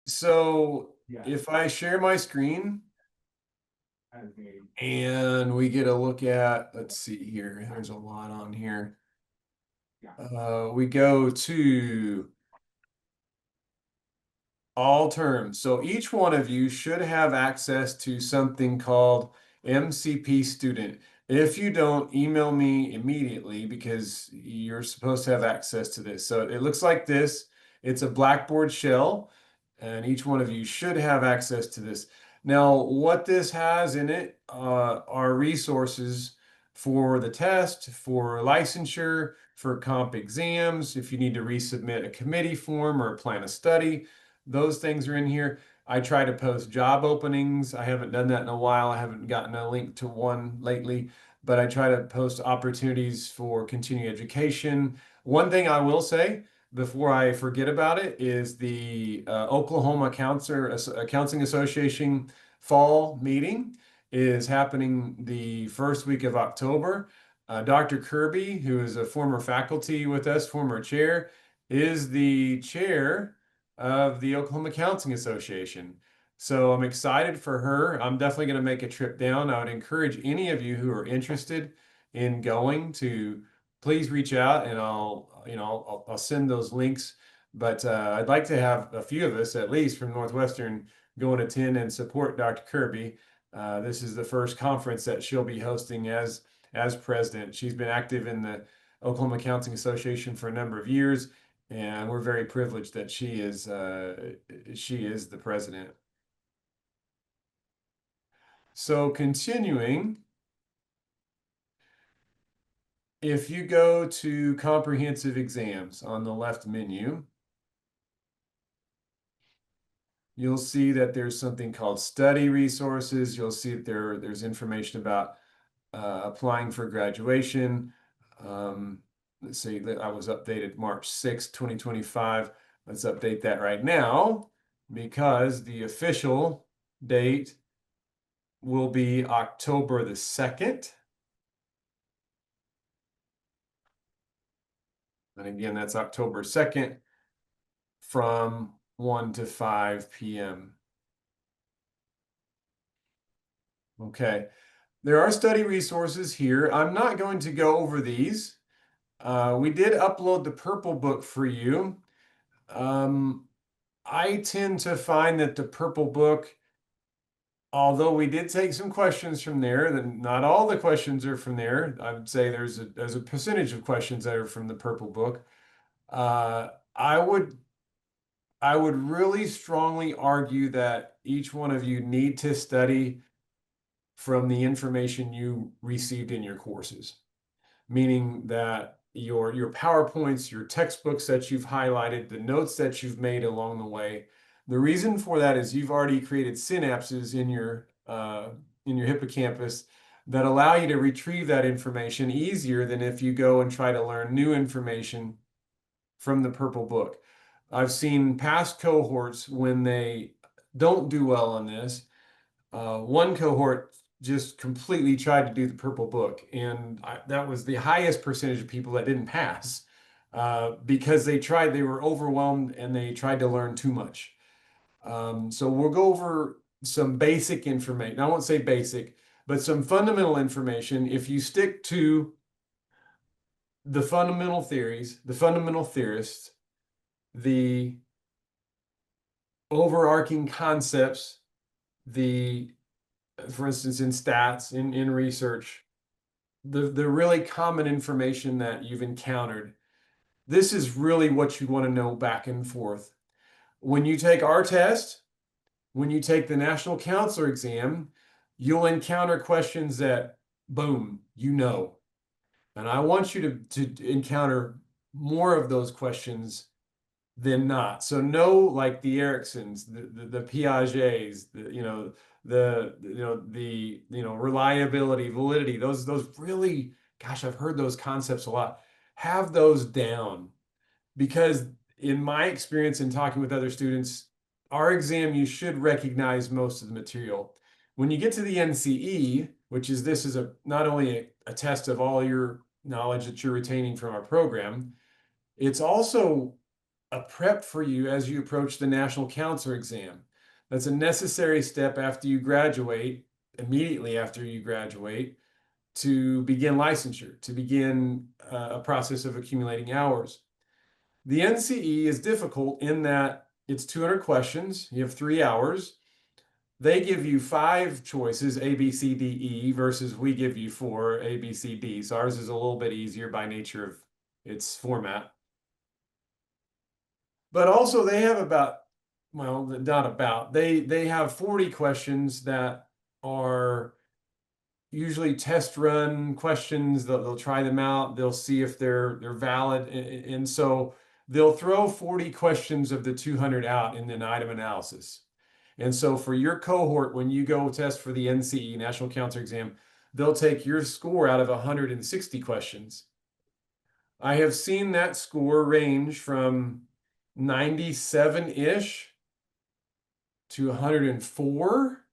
So Yeah. if I share my screen and we get a look at, let's see here, there's a lot on here. We go to all terms. So each one of you should have access to something called MCP student. If you don't, email me immediately because you're supposed to have access to this. So it looks like this. It's a Blackboard shell, and each one of you should have access to this. Now, what this has in it are resources for the test, for licensure, for comp exams, if you need to resubmit a committee form or plan a study. Those things are in here. I try to post job openings. I haven't done that in a while. I haven't gotten a link to one lately, but I try to post opportunities for continuing education. One thing I will say before I forget about it is the Oklahoma Counseling Association fall meeting is happening the first week of October. Dr. Kirby, who is a former faculty with us, former chair, is the chair of the Oklahoma Counseling Association. So I'm excited for her. I'm definitely going to make a trip down. I would encourage any of you who are interested in going to please reach out and I'll send those links. But I'd like to have a few of us, at least from Northwestern, go and attend and support Dr. Kirby. This is the first conference that she'll be hosting as president. She's been active in the Oklahoma Counseling Association for a number of years, and we're very privileged that she is the president. So continuing, if you go to comprehensive exams on the left menu, you'll see that there's something called study resources. You'll see that there's information about applying for graduation. Let's see, I was updated March 6, 2025. Let's update that right now because the official date will be October the 2nd. And again, that's October 2nd from 1 to 5 p.m. Okay, there are study resources here. I'm not going to go over these. We did upload the purple book for you. I tend to find that the purple book, although we did take some questions from there, then not all the questions are from there. I would say there's a percentage of questions that are from the purple book. Uh, I would I would really strongly argue that each one of you need to study from the information you received in your courses, meaning that your PowerPoints, your textbooks that you've highlighted, the notes that you've made along the way. The reason for that is you've already created synapses in your hippocampus that allow you to retrieve that information easier than if you go and try to learn new information from the purple book. I've seen past cohorts when they don't do well on this. One cohort just completely tried to do the purple book, and that was the highest percentage of people that didn't pass because they were overwhelmed and they tried to learn too much. So we'll go over some basic information. I won't say basic, but some fundamental information. If you stick to the fundamental theories, the fundamental theorists, the overarching concepts, the for instance in stats, in research, the really common information that you've encountered, this is really what you want to know back and forth. When you take our test, when you take the National Counselor exam, you'll encounter questions that, boom, you know. And I want you to encounter more of those questions than not. So know like the Ericksons, the Piagets, the reliability, validity, those really, gosh, I've heard those concepts a lot. Have those down because in my experience in talking with other students, our exam, you should recognize most of the material. When you get to the NCE, which is this is a not only a test of all your knowledge that you're retaining from our program, it's also a prep for you as you approach the national counselor exam. That's a necessary step after you graduate, immediately after you graduate, to begin licensure, to begin a process of accumulating hours. The NCE is difficult in that it's 200 questions. You have 3 hours. They give you 5 choices, A, B, C, D, E, versus we give you 4, A, B, C, D. So ours is a little bit easier by nature of its format. But also they have about, well, not about, they have 40 questions that are usually test run questions. They'll try them out. They'll see if they're valid. And so they'll throw 40 questions of the 200 out in an item analysis. And so for your cohort, when you go test for the NCE, National Counselor Exam, they'll take your score out of 160 questions. I have seen that score range from 97-ish to 104.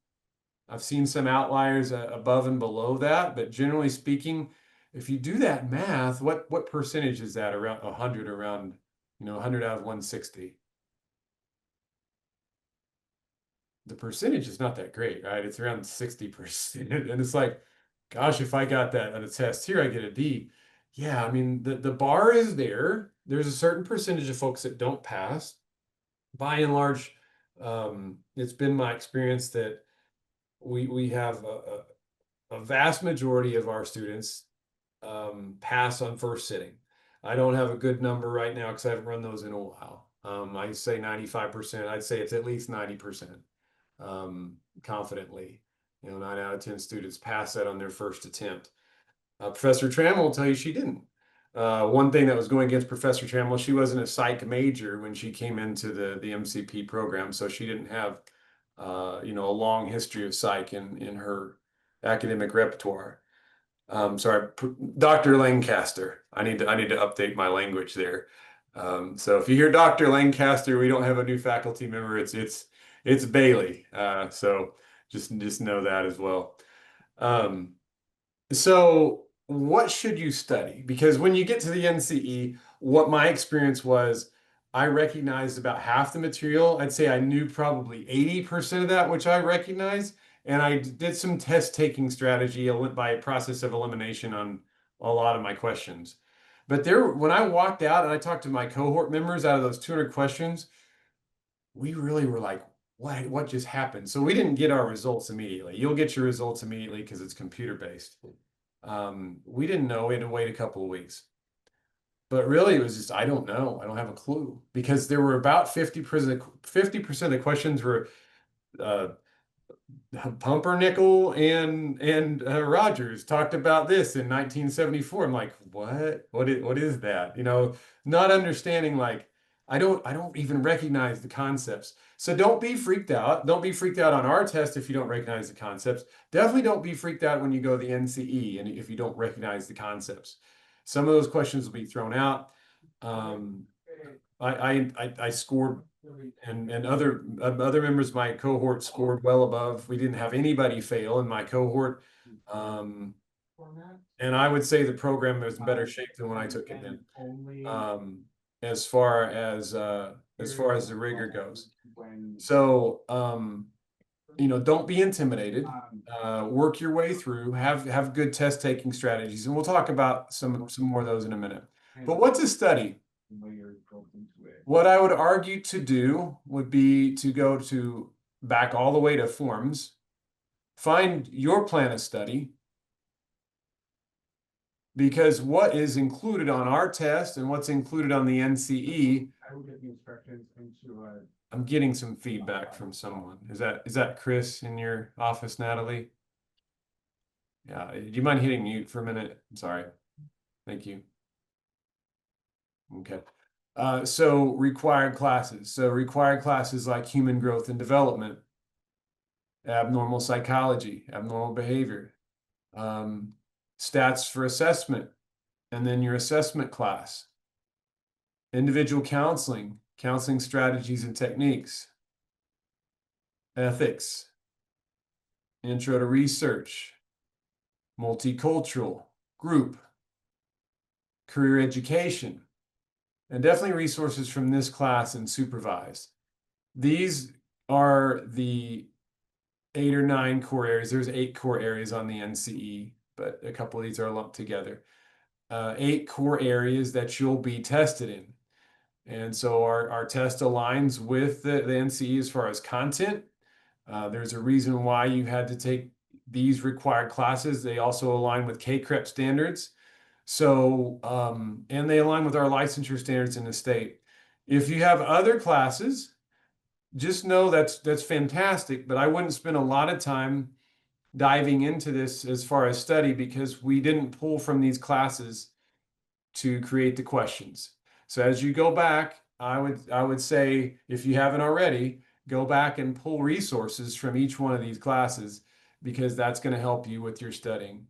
I've seen some outliers above and below that, but generally speaking, if you do that math, what percentage is that? Around 100, around 100 out of 160. The percentage is not that great, right? It's around 60%. And it's like, gosh, if I got that on a test here, I get a D. Yeah, I mean, the bar is there. There's a certain percentage of folks that don't pass. By and large, it's been my experience that we have a vast majority of our students pass on first sitting. I don't have a good number right now because I haven't run those in a while. I say 95%. I'd say it's at least 90%, confidently. 9 out of 10 students pass that on their first attempt. Professor Trammell will tell you she didn't. One thing that was going against Professor Trammell, she wasn't a psych major when she came into the MCP program, so she didn't have a long history of psych in her academic repertoire. Sorry, Dr. Lancaster. I need to update my language there. So if you hear Dr. Lancaster, we don't have a new faculty member. It's Bailey. So just know that as well. So what should you study? Because when you get to the NCE, what my experience was, I recognized about half the material. I'd say I knew probably 80% of that, which I recognized. And I did some test taking strategy by a process of elimination on a lot of my questions. But when I walked out and I talked to my cohort members out of those 200 questions, we really were like, what just happened? So we didn't get our results immediately. You'll get your results immediately because it's computer based. We didn't know. We had to wait a couple of weeks. But really, it was just, I don't know. I don't have a clue because there were about 50% of the questions were Pumpernickel and Rogers talked about this in 1974. I'm like, what is that? Not understanding, like, I don't even recognize the concepts. So don't be freaked out. Don't be freaked out on our test if you don't recognize the concepts. Definitely don't be freaked out when you go to the NCE and if you don't recognize the concepts. Some of those questions will be thrown out. I scored, and other members of my cohort scored well above. We didn't have anybody fail in my cohort. And I would say the program was in better shape than when I took it in, as far as the rigor goes. So don't be intimidated. Work your way through. Have good test taking strategies, and we'll talk about some more of those in a minute. But what to study? What I would argue to do would be to go back all the way to forms, find your plan of study, because what is included on our test and what's included on the NCE. I'm getting some feedback from someone. Is that Chris in your office, Natalie? Yeah. Do you mind hitting mute for a minute? I'm sorry. Thank you. Okay. So required classes. So required classes like human growth and development, abnormal psychology, abnormal behavior, stats for assessment, and then your assessment class, individual counseling, counseling strategies and techniques, ethics, intro to research, multicultural, group, career education, and definitely resources from this class and supervised. These are the 8 or 9 core areas. There's 8 core areas on the NCE, but a couple of these are lumped together. 8 core areas that you'll be tested in. And so our test aligns with the NCE as far as content. There's a reason why you had to take these required classes. They also align with KCREP standards. So, and they align with our licensure standards in the state. If you have other classes, just know that's fantastic, but I wouldn't spend a lot of time diving into this as far as study because we didn't pull from these classes to create the questions. So as you go back, I would say if you haven't already, go back and pull resources from each one of these classes because that's going to help you with your studying.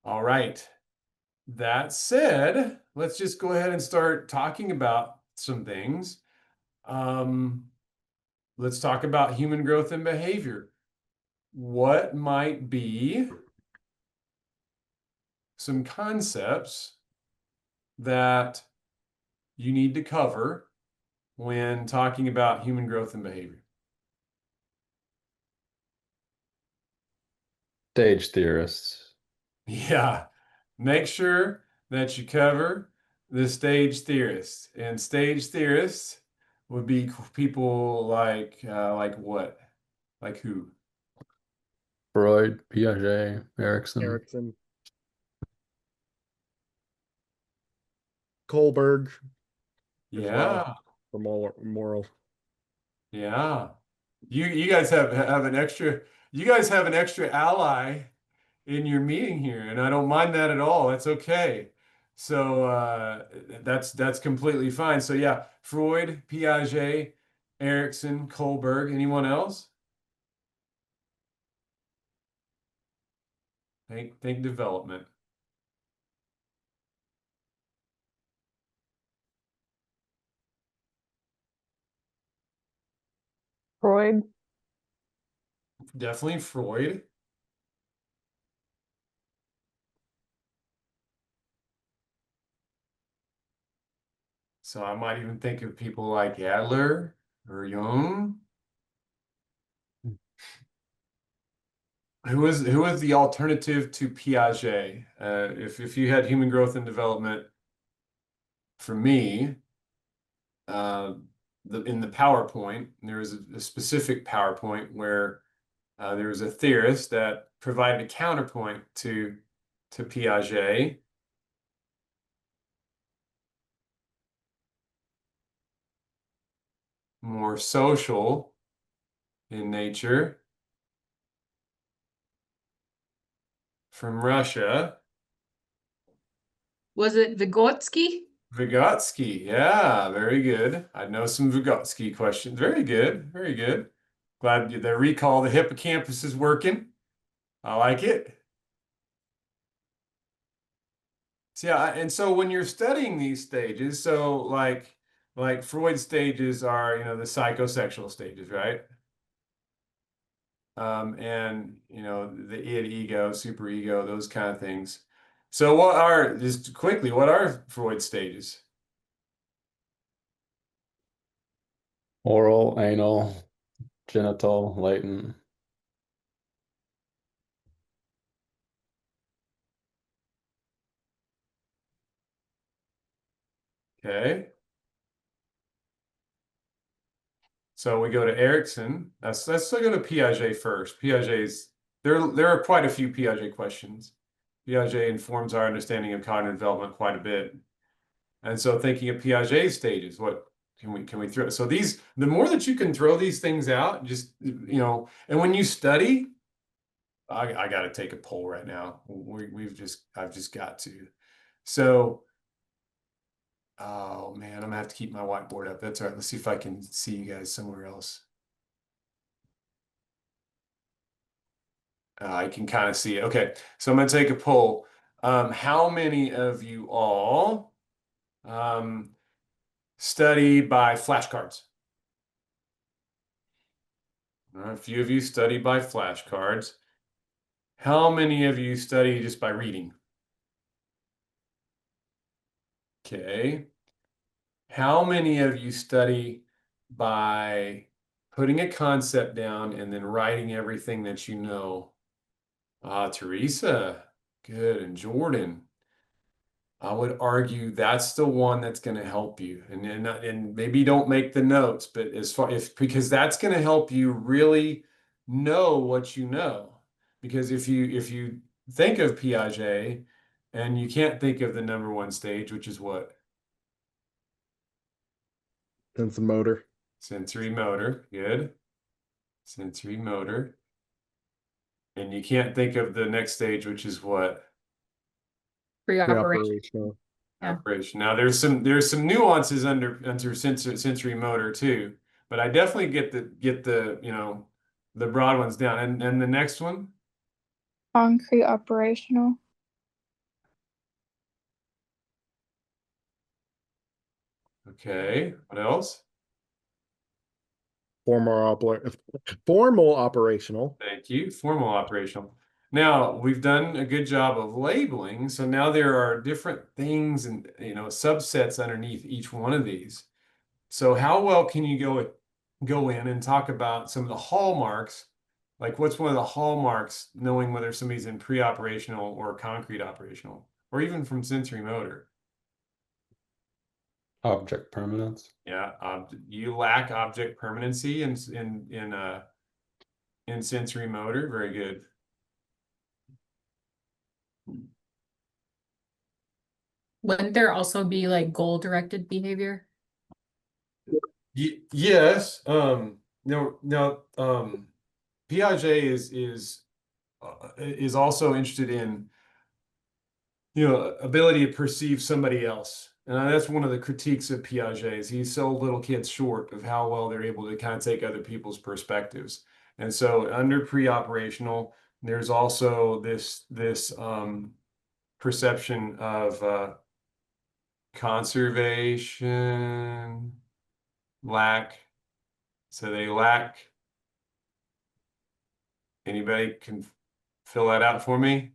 All right. That said, let's just go ahead and start talking about some things. Let's talk about human growth and behavior. What might be some concepts that you need to cover when talking about human growth and behavior? Stage theorists. Yeah, make sure that you cover the stage theorists. And stage theorists would be people like what? Like who? Freud, Piaget, Erickson. Erickson, Kohlberg as well Yeah, for moral. yeah. You guys have an extra you guys have an extra ally in your meeting here, and I don't mind that at all. That's okay. So that's completely fine. So yeah, Freud, Piaget, Erickson, Kohlberg. Anyone else? Think development. Freud. Definitely Freud. So I might even think of people like Adler or Jung. Who was the alternative to Piaget? If you had human growth and development, for me, uh, in the PowerPoint, there was a specific PowerPoint where there was a theorist that provided a counterpoint to Piaget. More social in nature from Russia. Was it Vygotsky? Vygotsky, yeah, very good. I know some Vygotsky questions. Very good, very good. Glad the recall the hippocampus is working. I like it. So, yeah, and so when you're studying these stages, so like Freud's stages are, the psychosexual stages, right? And the id, ego, superego, those kind of things. So just quickly, what are Freud's stages? Oral, anal, genital, latent. Okay. So we go to Erickson. Let's go to Piaget first. There are quite a few Piaget questions. Piaget informs our understanding of cognitive development quite a bit. And so thinking of Piaget stages, what can we throw? So the more that you can throw these things out, just and when you study, I got to take a poll right now. I've just got to. So, oh man, I'm gonna have to keep my whiteboard up. That's all right. Let's see if I can see you guys somewhere else. I can kind of see it. Okay, so I'm gonna take a poll. How many of you all study by flashcards? A few of you study by flashcards. How many of you study just by reading? Okay. How many of you study by putting a concept down and then writing everything that you know? Teresa, good. And Jordan, I would argue that's the one that's going to help you. And maybe don't make the notes, but as far if because that's going to help you really know what you know. Because if you think of Piaget and you can't think of the number one stage, which is what? Sense motor. Sensory motor. Good. Sensory motor. And you can't think of the next stage, which is what? Pre-operation. Pre-operational. Yeah. Operation. Now there's some nuances under sensory motor too, but I definitely get the the broad ones down. And the next one, Concrete operational. okay. What else? Formal operational. Thank you. Formal operational. Now we've done a good job of labeling, so now there are different things and subsets underneath each one of these. So how well can you go in and talk about some of the hallmarks? Like what's one of the hallmarks knowing whether somebody's in pre-operational or concrete operational, or even from sensory motor? Object permanence. Yeah, you lack object permanency in sensory motor. Very good. Wouldn't there also be like goal-directed behavior? Yes. No. Piaget is also interested in ability to perceive somebody else. And that's one of the critiques of Piaget is he's so little kids short of how well they're able to kind of take other people's perspectives. And so under pre-operational, there's also this perception of conservation, lack. So they lack. Anybody can fill that out for me?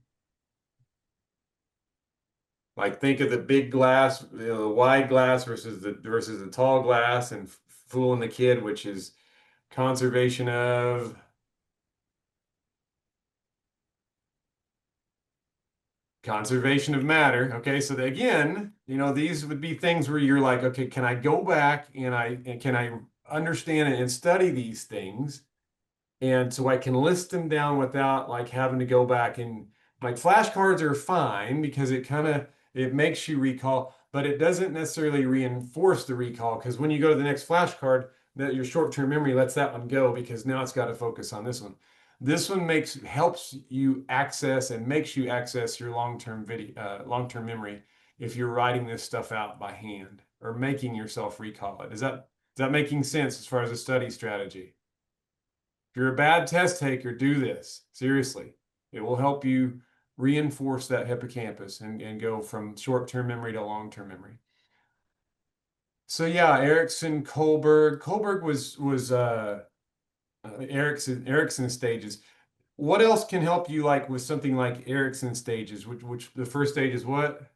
Like think of the big glass, the wide glass versus the tall glass, and fooling the kid, which is conservation of matter. Okay, so again, these would be things where you're like, okay, can I go back and can I understand and study these things? And so I can list them down without like having to go back and like flashcards are fine because it makes you recall, but it doesn't necessarily reinforce the recall because when you go to the next flashcard, that your short-term memory lets that one go because now it's got to focus on this one. This one helps you access and makes you access your long-term memory if you're writing this stuff out by hand or making yourself recall it. Is that making sense as far as a study strategy? If you're a bad test taker, do this. Seriously. It will help you reinforce that hippocampus and go from short-term memory to long-term memory. So yeah, Erickson, Kohlberg. Kohlberg was Erickson stages. What else can help you like with something like Erickson stages? Which the first stage is what?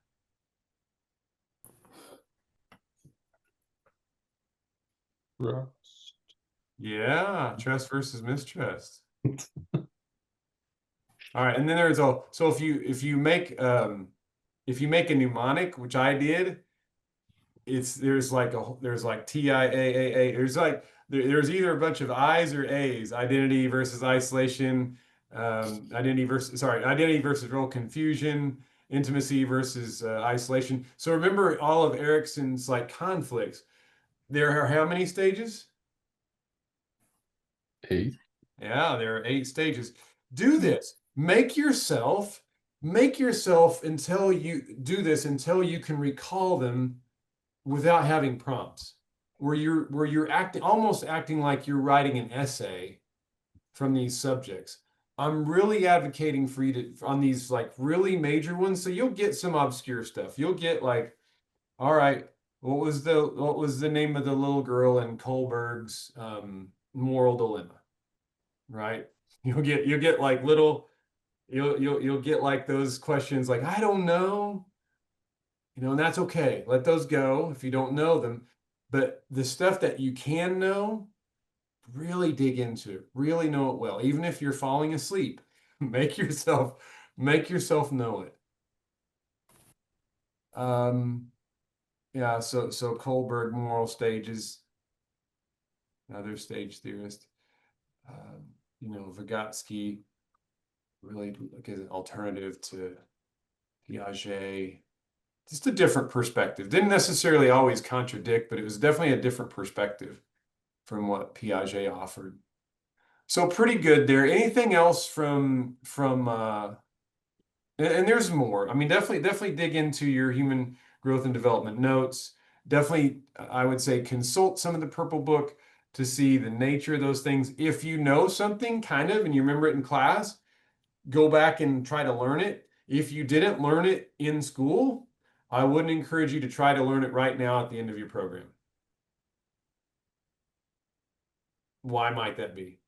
Trust. Yeah, trust versus mistrust. All right, and then so if you make a mnemonic, which I did, there's like TIAAA. There's either a bunch of I's or A's, identity versus isolation, identity versus role confusion, intimacy versus isolation. So remember all of Erickson's like conflicts. There are how many stages? 8. Yeah, there are 8 stages. Do this. Make yourself until you do this until you can recall them without having prompts. Where you're almost acting like you're writing an essay from these subjects. I'm really advocating for you on these like really major ones. So you'll get some obscure stuff. You'll get like, all right, what was the name of the little girl in Kohlberg's moral dilemma? Right? You'll get like you'll get like those questions like, I don't know. and that's okay. Let those go if you don't know them. But the stuff that you can know, really dig into it, really know it well. Even if you're falling asleep, make yourself know it. Yeah, so Kohlberg moral stages, another stage theorist. Vygotsky, really like as an alternative to Piaget. Just a different perspective. Didn't necessarily always contradict, but it was definitely a different perspective from what Piaget offered. So pretty good there. Anything else from and there's more. I mean, definitely dig into your human growth and development notes. Definitely, I would say consult some of the Purple Book to see the nature of those things. If you know something kind of and you remember it in class, go back and try to learn it. If you didn't learn it in school, I wouldn't encourage you to try to learn it right now at the end of your program. Why might that be?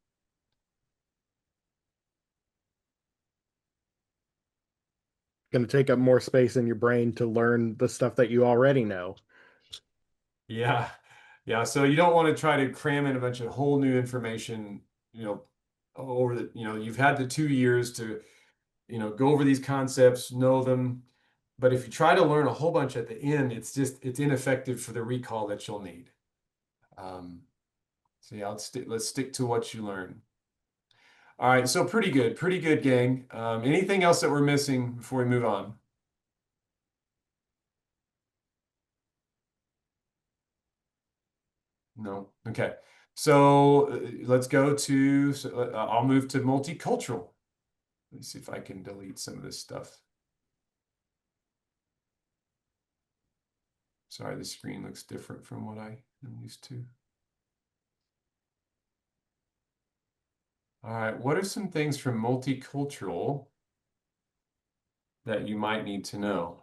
Going to take up more space in your brain to learn the stuff that you already know. Yeah. Yeah. So you don't want to try to cram in a bunch of whole new information, over you've had the 2 years to, go over these concepts, know them. But if you try to learn a whole bunch at the end, it's ineffective for the recall that you'll need. So yeah, let's stick to what you learn. All right. So pretty good, gang. Anything else that we're missing before we move on? No. Okay. So let's go to, I'll move to multicultural. Let's see if I can delete some of this stuff. Sorry, the screen looks different from what I am used to. All right, what are some things from multicultural that you might need to know?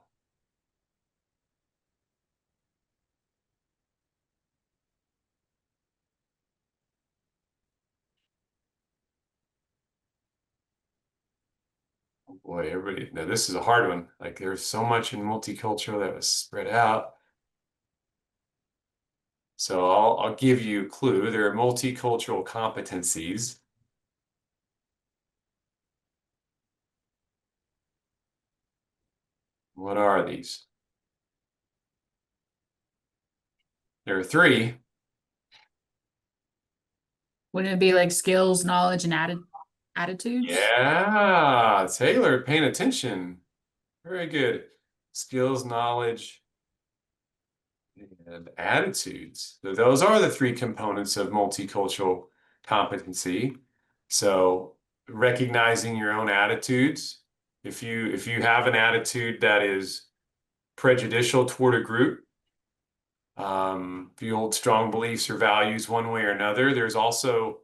Oh boy, everybody, now this is a hard one. Like there's so much in multicultural that was spread out. So I'll give you a clue. There are multicultural competencies. What are these? There are three. Wouldn't it be like skills, knowledge, and attitudes? Yeah, Taylor, paying attention. Very good. Skills, knowledge, and attitudes. Those are the three components of multicultural competency. So recognizing your own attitudes. If you have an attitude that is prejudicial toward a group, if you hold strong beliefs or values one way or another, there's also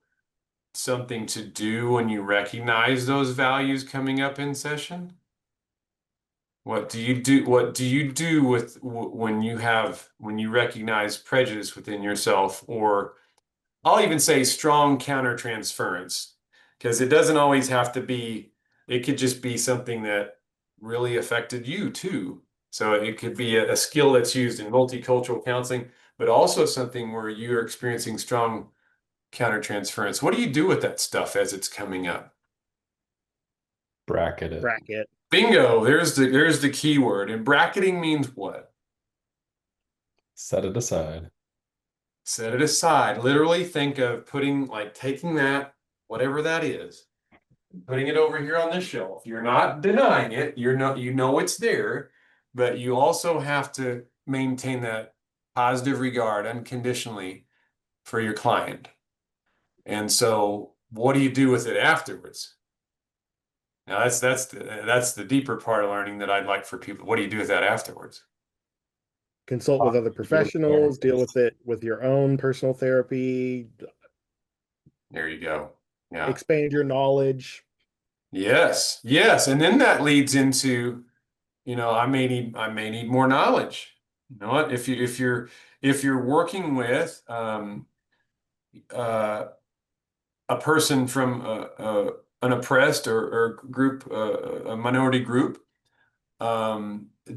something to do when you recognize those values coming up in session. What do you do? What do you do when you recognize prejudice within yourself, or I'll even say strong countertransference, because it doesn't always have to be, it could just be something that really affected you too. So it could be a skill that's used in multicultural counseling, but also something where you're experiencing strong countertransference. What do you do with that stuff as it's coming up? Bracket it. Bracket. Bingo, there's the key word. And bracketing means what? Set it aside. Set it aside. Literally think of taking that, whatever that is, putting it over here on this shelf. You're not denying it. You know it's there, but you also have to maintain that positive regard unconditionally for your client. And so what do you do with it afterwards? Now that's the deeper part of learning that I'd like for people. What do you do with that afterwards? Consult with other professionals, deal with it with your own personal therapy, There you go. Yeah. expand your knowledge. Yes. And then that leads into, I may need more knowledge. You know what? If you're working with a person from an oppressed or group, a minority group,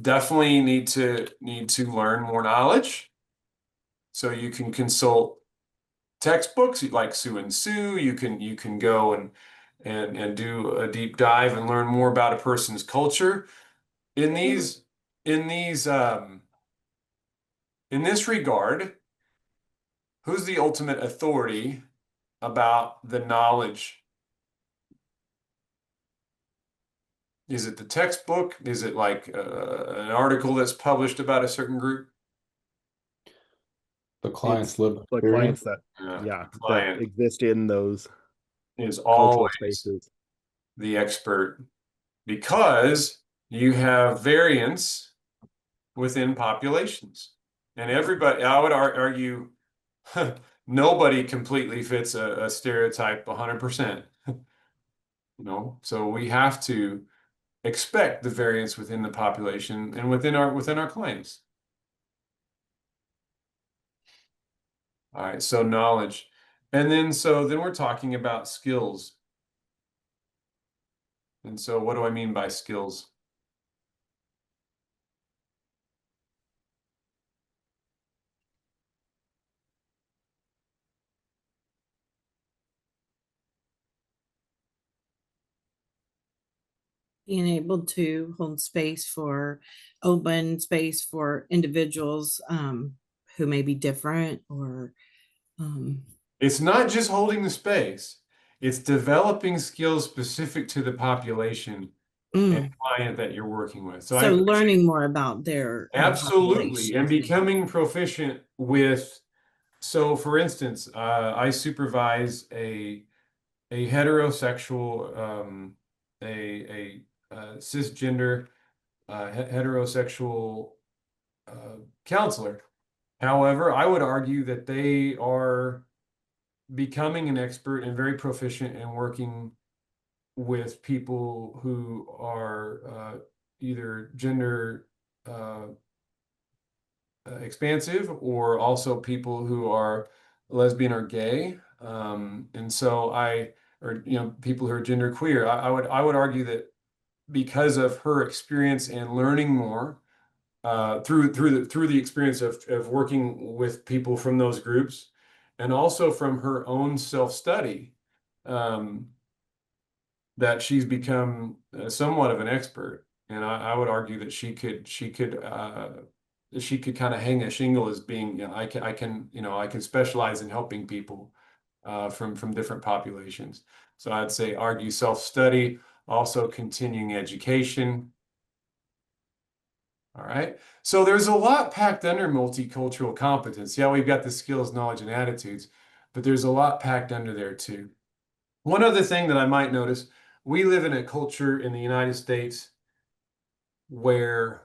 definitely need to learn more knowledge. So you can consult textbooks like Sue and Sue. You can go and do a deep dive and learn more about a person's culture. In these in these in this regard, who's the ultimate authority about the knowledge? Is it the textbook? Is it like an article that's published about a certain group? The client's lived The experience. clients that, yeah, that Client exist in those is cultural always spaces. the expert because you have variance within populations. And everybody, I would argue, nobody completely fits a stereotype 100%. So we have to expect the variance within the population and within our clients. All right, so knowledge. And then we're talking about skills. And so what do I mean by skills? Being able to hold space for open space for individuals who may be different or It's not just holding the space. It's developing skills specific to the population and client that you're working with. So I appreciate learning more about their absolutely and populations. becoming proficient with. So for instance, I supervise a heterosexual cisgender heterosexual counselor. However, I would argue that they are becoming an expert and very proficient in working with people who are either gender expansive or also people who are lesbian or gay. And so or people who are gender queer. I would argue that because of her experience and learning more through the experience of working with people from those groups, and also from her own self-study, that she's become somewhat of an expert. And I would argue that she could kind of hang a shingle as being, I can specialize in helping people from different populations. So I'd say argue self-study, also continuing education. All right. So there's a lot packed under multicultural competence. Yeah, we've got the skills, knowledge, and attitudes, but there's a lot packed under there too. One other thing that I might notice, we live in a culture in the United States where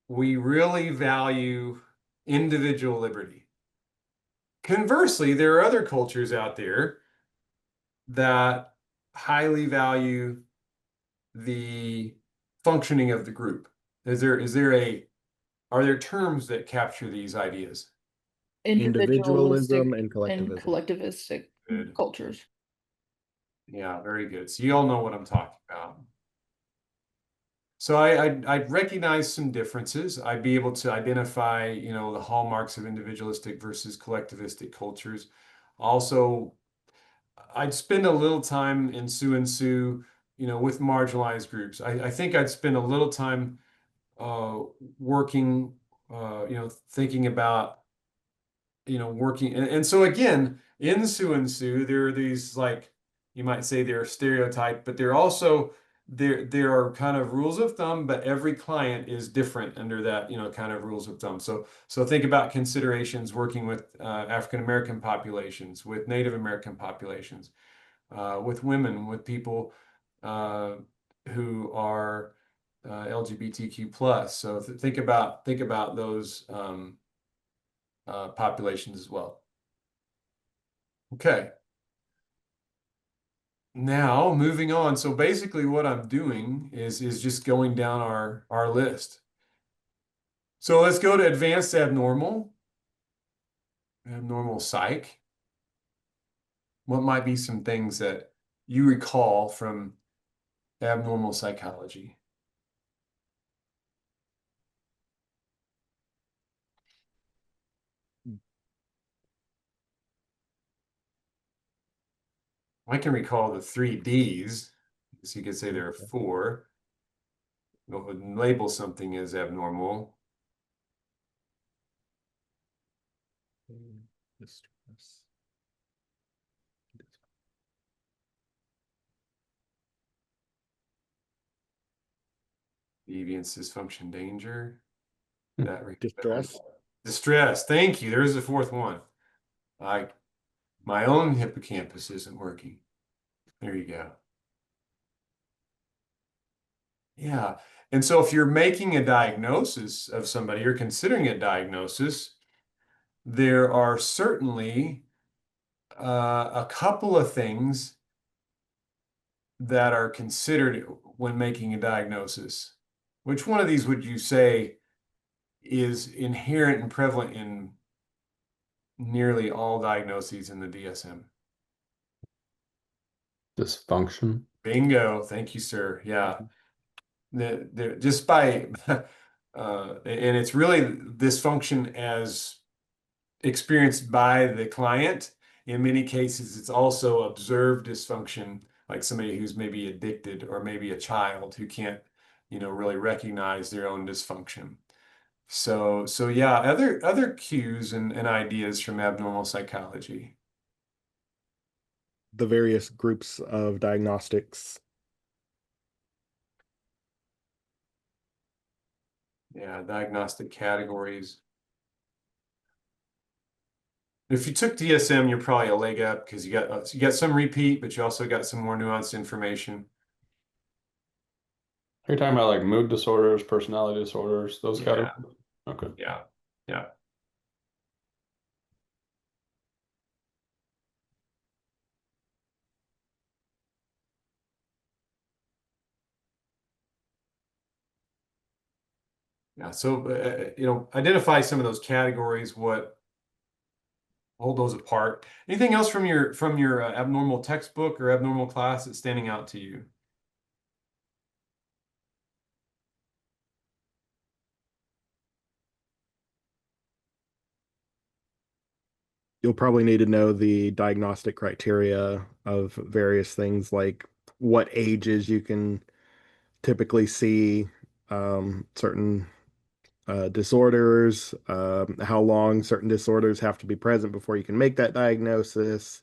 we really value individual liberty. Conversely, there are other cultures out there that highly value the functioning of the group. Are there terms that capture these ideas? Individualism and and collectivism. collectivistic Good. cultures. Yeah, very good. So you all know what I'm talking about. So I'd recognize some differences. I'd be able to identify, the hallmarks of individualistic versus collectivistic cultures. Also, I'd spend a little time in Sue and Sue, with marginalized groups. I think I'd spend a little time working, thinking about, working. And so again, in Sue and Sue, there are these, like, you might say they're stereotyped, but they're also, there are kind of rules of thumb, but every client is different under that, kind of rules of thumb. So think about considerations working with African American populations, with Native American populations, with women, with people who are LGBTQ plus. So think about those populations as well. Okay. Now moving on. So basically what I'm doing is just going down our list. So let's go to advanced abnormal psych. What might be some things that you recall from abnormal psychology? I can recall the 3 Ds. So you could say there are 4. Go ahead and label something as abnormal. Distress. Deviance, dysfunction, danger. Hmm. That rings a bell. Distress. Distress. Thank you. There's the 4th one. My own hippocampus isn't working. There you go. Yeah. And so if you're making a diagnosis of somebody, you're considering a diagnosis, there are certainly a couple of things that are considered when making a diagnosis. Which one of these would you say is inherent and prevalent in nearly all diagnoses in the DSM? Dysfunction. Bingo. Thank you, sir. Yeah. Just by, and it's really dysfunction as experienced by the client. In many cases, it's also observed dysfunction, like somebody who's maybe addicted or maybe a child who can't, really recognize their own dysfunction. So yeah, other cues and ideas from abnormal psychology. The various groups of diagnostics. Yeah, diagnostic categories. If you took DSM, you're probably a leg up because you got some repeat, but you also got some more nuanced information. Are you talking about like mood disorders, personality disorders, those Yeah. categories? Okay. Yeah. Yeah. Yeah. So, identify some of those categories, hold those apart. Anything else from your abnormal textbook or abnormal class that's standing out to you? You'll probably need to know the diagnostic criteria of various things, like what ages you can typically see certain disorders, how long certain disorders have to be present before you can make that diagnosis.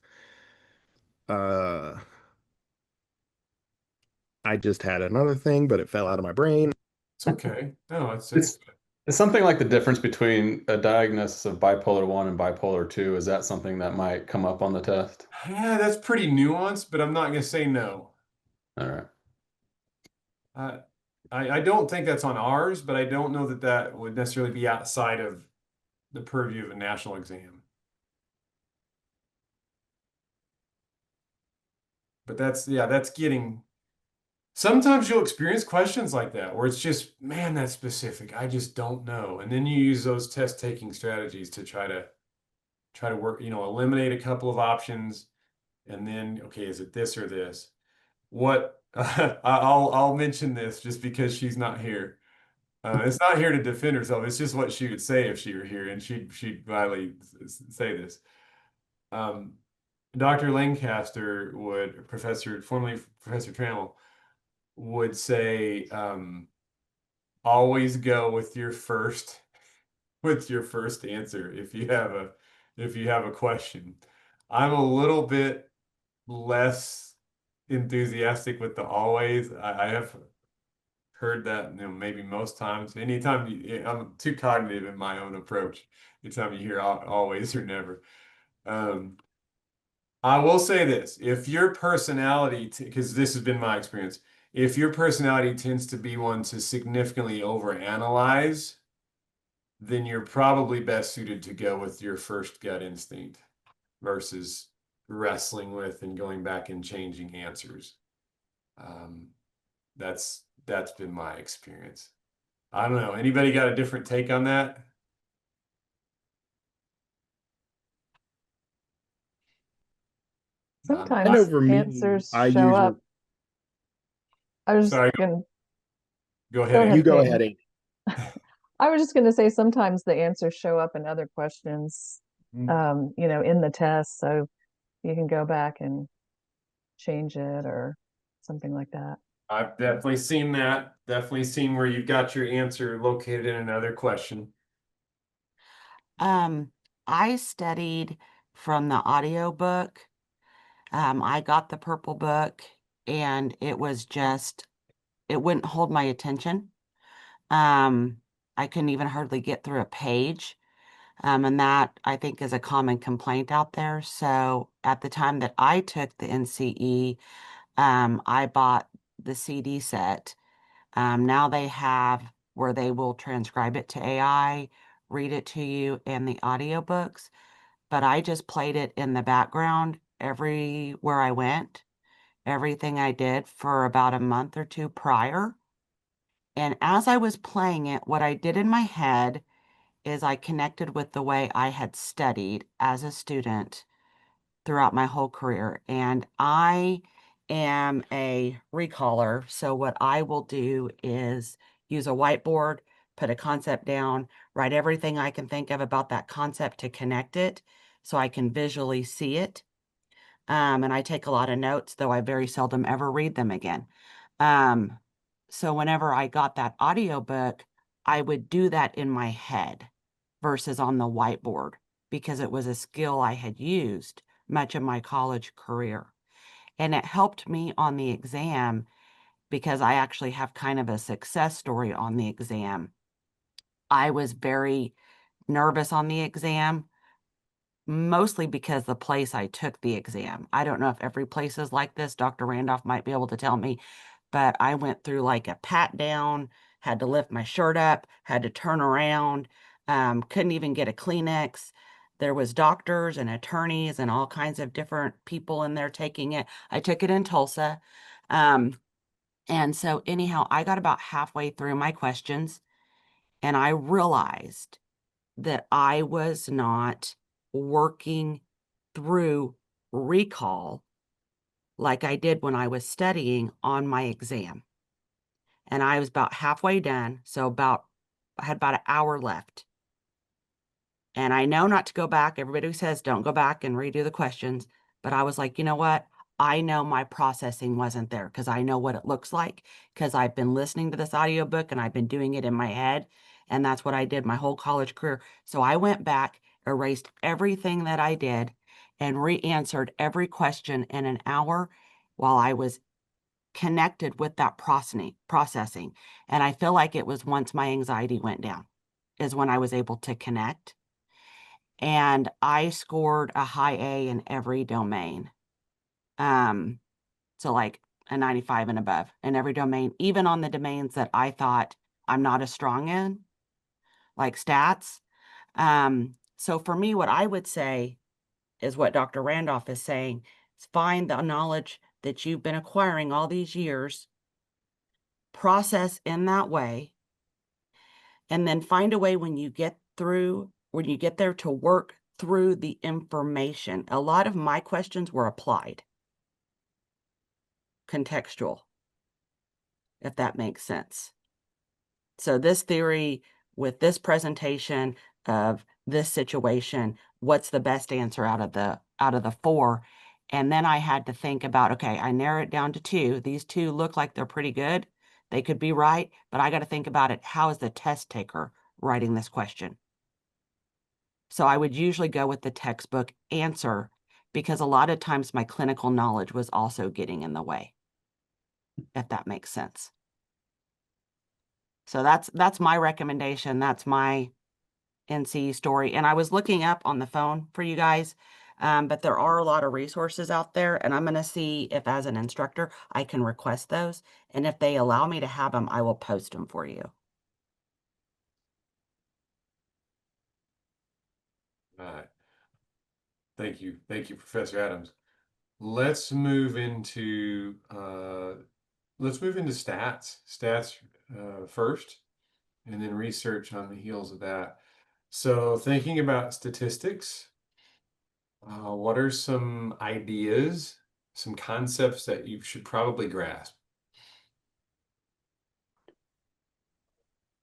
I just had another thing, but it fell out of my brain. It's okay. No, It's it's something like the difference between a diagnosis of bipolar 1 and bipolar 2. Is that something that might come up on the test? yeah, that's pretty nuanced, but I'm not going to say no. All right. I don't think that's on ours, but I don't know that would necessarily be outside of the purview of a national exam. But that's getting. Sometimes you'll experience questions like that where it's just, man, that's specific. I just don't know. And then you use those test taking strategies to try to work, eliminate a couple of options, and then, okay, is it this or this? What I'll mention this just because she's not here. It's not here to defend herself. It's just what she would say if she were here, and she'd gladly say this. Dr. Lancaster formerly Professor Trammell, would say, always go with your first answer if you have a question. I'm a little bit less enthusiastic with the always. I have heard that, maybe most times. Anytime I'm too cognitive in my own approach. Anytime you hear always or never. I will say this, if your personality, because this has been my experience, if your personality tends to be one to significantly overanalyze, then you're probably best suited to go with your first gut instinct versus wrestling with and going back and changing answers. That's been my experience. I don't know. Anybody got a different take on that? I Sometimes know for me, answers I show usually up. I was Sorry, gonna go go ahead. ahead. you go Peyton. ahead, Amy. I was just gonna say sometimes the answers show up in other questions, Mm. in the test, so you can go back and change it or something like that. I've definitely seen that. Definitely seen where you've got your answer located in another question. I studied from the audiobook. I got the purple book and it was just, it wouldn't hold my attention. I couldn't even hardly get through a page. And that I think is a common complaint out there. So at the time that I took the NCE, I bought the CD set. Now they have where they will transcribe it to AI, read it to you, and the audiobooks. But I just played it in the background everywhere I went, everything I did for about a month or two prior. And as I was playing it, what I did in my head is I connected with the way I had studied as a student throughout my whole career. And I am a recaller. So what I will do is use a whiteboard, put a concept down, write everything I can think of about that concept to connect it so I can visually see it. And I take a lot of notes, though I very seldom ever read them again. So whenever I got that audiobook, I would do that in my head versus on the whiteboard because it was a skill I had used much of my college career. And it helped me on the exam because I actually have kind of a success story on the exam. I was very nervous on the exam, mostly because the place I took the exam. I don't know if every place is like this. Dr. Randolph might be able to tell me, but I went through like a pat down, had to lift my shirt up, had to turn around, couldn't even get a Kleenex. There was doctors and attorneys and all kinds of different people in there taking it. I took it in Tulsa. And so anyhow, I got about halfway through my questions and I realized that I was not working through recall like I did when I was studying on my exam. And I was about halfway done. So I had about an hour left. And I know not to go back. Everybody says don't go back and redo the questions. But I was like, you know what? I know my processing wasn't there because I know what it looks like because I've been listening to this audiobook and I've been doing it in my head. And that's what I did my whole college career. So I went back, erased everything that I did, and re-answered every question in an hour while I was connected with that processing. And I feel like it was once my anxiety went down is when I was able to connect. And I scored a high A in every domain. So like a 95 and above in every domain, even on the domains that I thought I'm not as strong in, like stats. So for me, what I would say is what Dr. Randolph is saying, is find the knowledge that you've been acquiring all these years, process in that way, and then find a way when you get there to work through the information. A lot of my questions were applied, contextual, if that makes sense. So this theory with this presentation of this situation, what's the best answer out of the four? And then I had to think about, okay, I narrow it down to two. These two look like they're pretty good. They could be right, but I got to think about it. How is the test taker writing this question? So I would usually go with the textbook answer because a lot of times my clinical knowledge was also getting in the way, if that makes sense. So that's my recommendation. That's my NCE story. And I was looking up on the phone for you guys, but there are a lot of resources out there. And I'm going to see if as an instructor, I can request those. And if they allow me to have them, I will post them for you. All right. Thank you. Thank you, Professor Adams. Let's move into stats. Stats first, and then research on the heels of that. So thinking about statistics, what are some ideas, some concepts that you should probably grasp?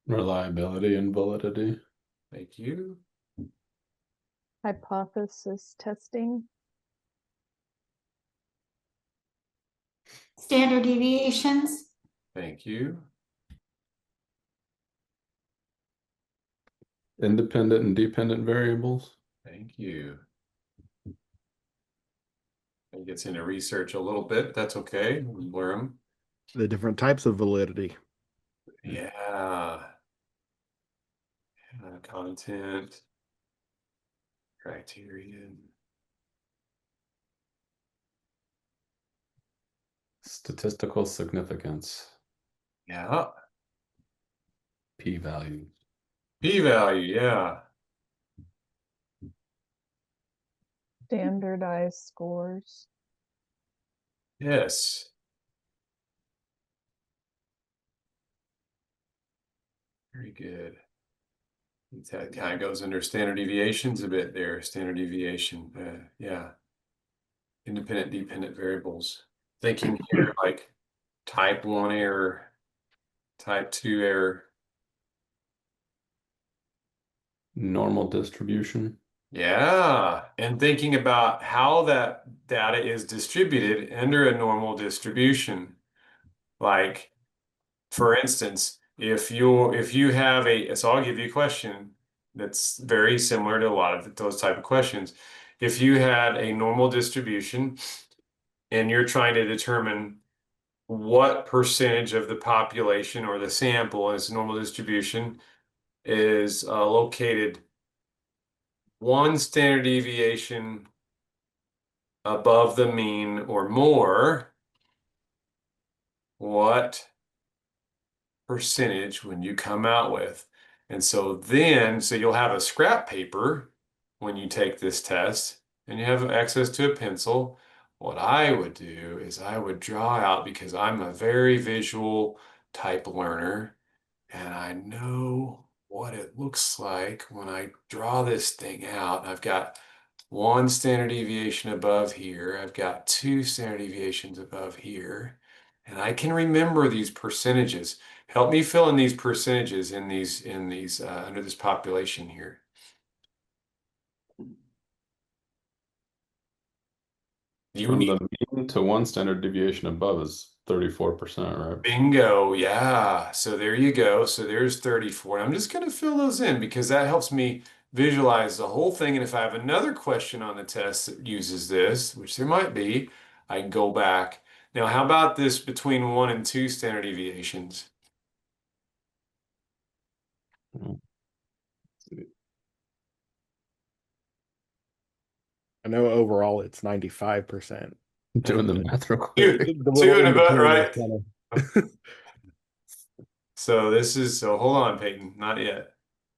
Reliability and validity. Thank you. Hypothesis testing. Standard deviations. Thank you. Independent and dependent variables. Thank you. It gets into research a little bit. That's okay. We learn. The different types of validity. Yeah. Content. Criterion. Statistical significance. Yeah. P-value. P-value, yeah. Standardized scores. Yes. Very good. That kind of goes under standard deviations a bit there. Standard deviation. Yeah. Independent, dependent variables. Thinking here like type 1 error, type 2 error. Normal distribution. Yeah. And thinking about how that data is distributed under a normal distribution. Like, for instance, if you have so I'll give you a question that's very similar to a lot of those type of questions. If you had a normal distribution and you're trying to determine what percentage of the population or the sample as normal distribution is located one standard deviation above the mean or more, what percentage when you come out with? And so you'll have a scrap paper when you take this test and you have access to a pencil. What I would do is I would draw out, because I'm a very visual type learner and I know what it looks like when I draw this thing out. I've got one standard deviation above here. I've got two standard deviations above here. And I can remember these percentages. Help me fill in these percentages in these under this population here. From the mean to one standard deviation above is 34%, right? Bingo, yeah. So there you go. So there's 34. I'm just going to fill those in because that helps me visualize the whole thing. And if I have another question on the test that uses this, which there might be, I can go back. Now, how about this between 1 and 2 standard deviations? I know overall it's 95%. Doing the math real quick. Two and above, right? Kinda... So hold on, Peyton, not yet.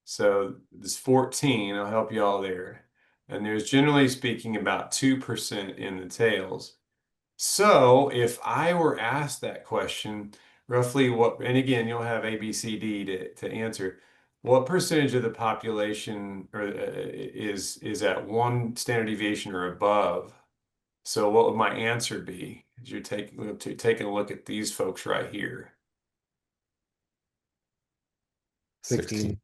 So this 14, I'll help you all there. And there's generally speaking about 2% in the tails. So if I were asked that question, roughly what, and again, you'll have A, B, C, D to answer, what percentage of the population is at one standard deviation or above? So what would my answer be? As you're taking a look at these folks right here. 16.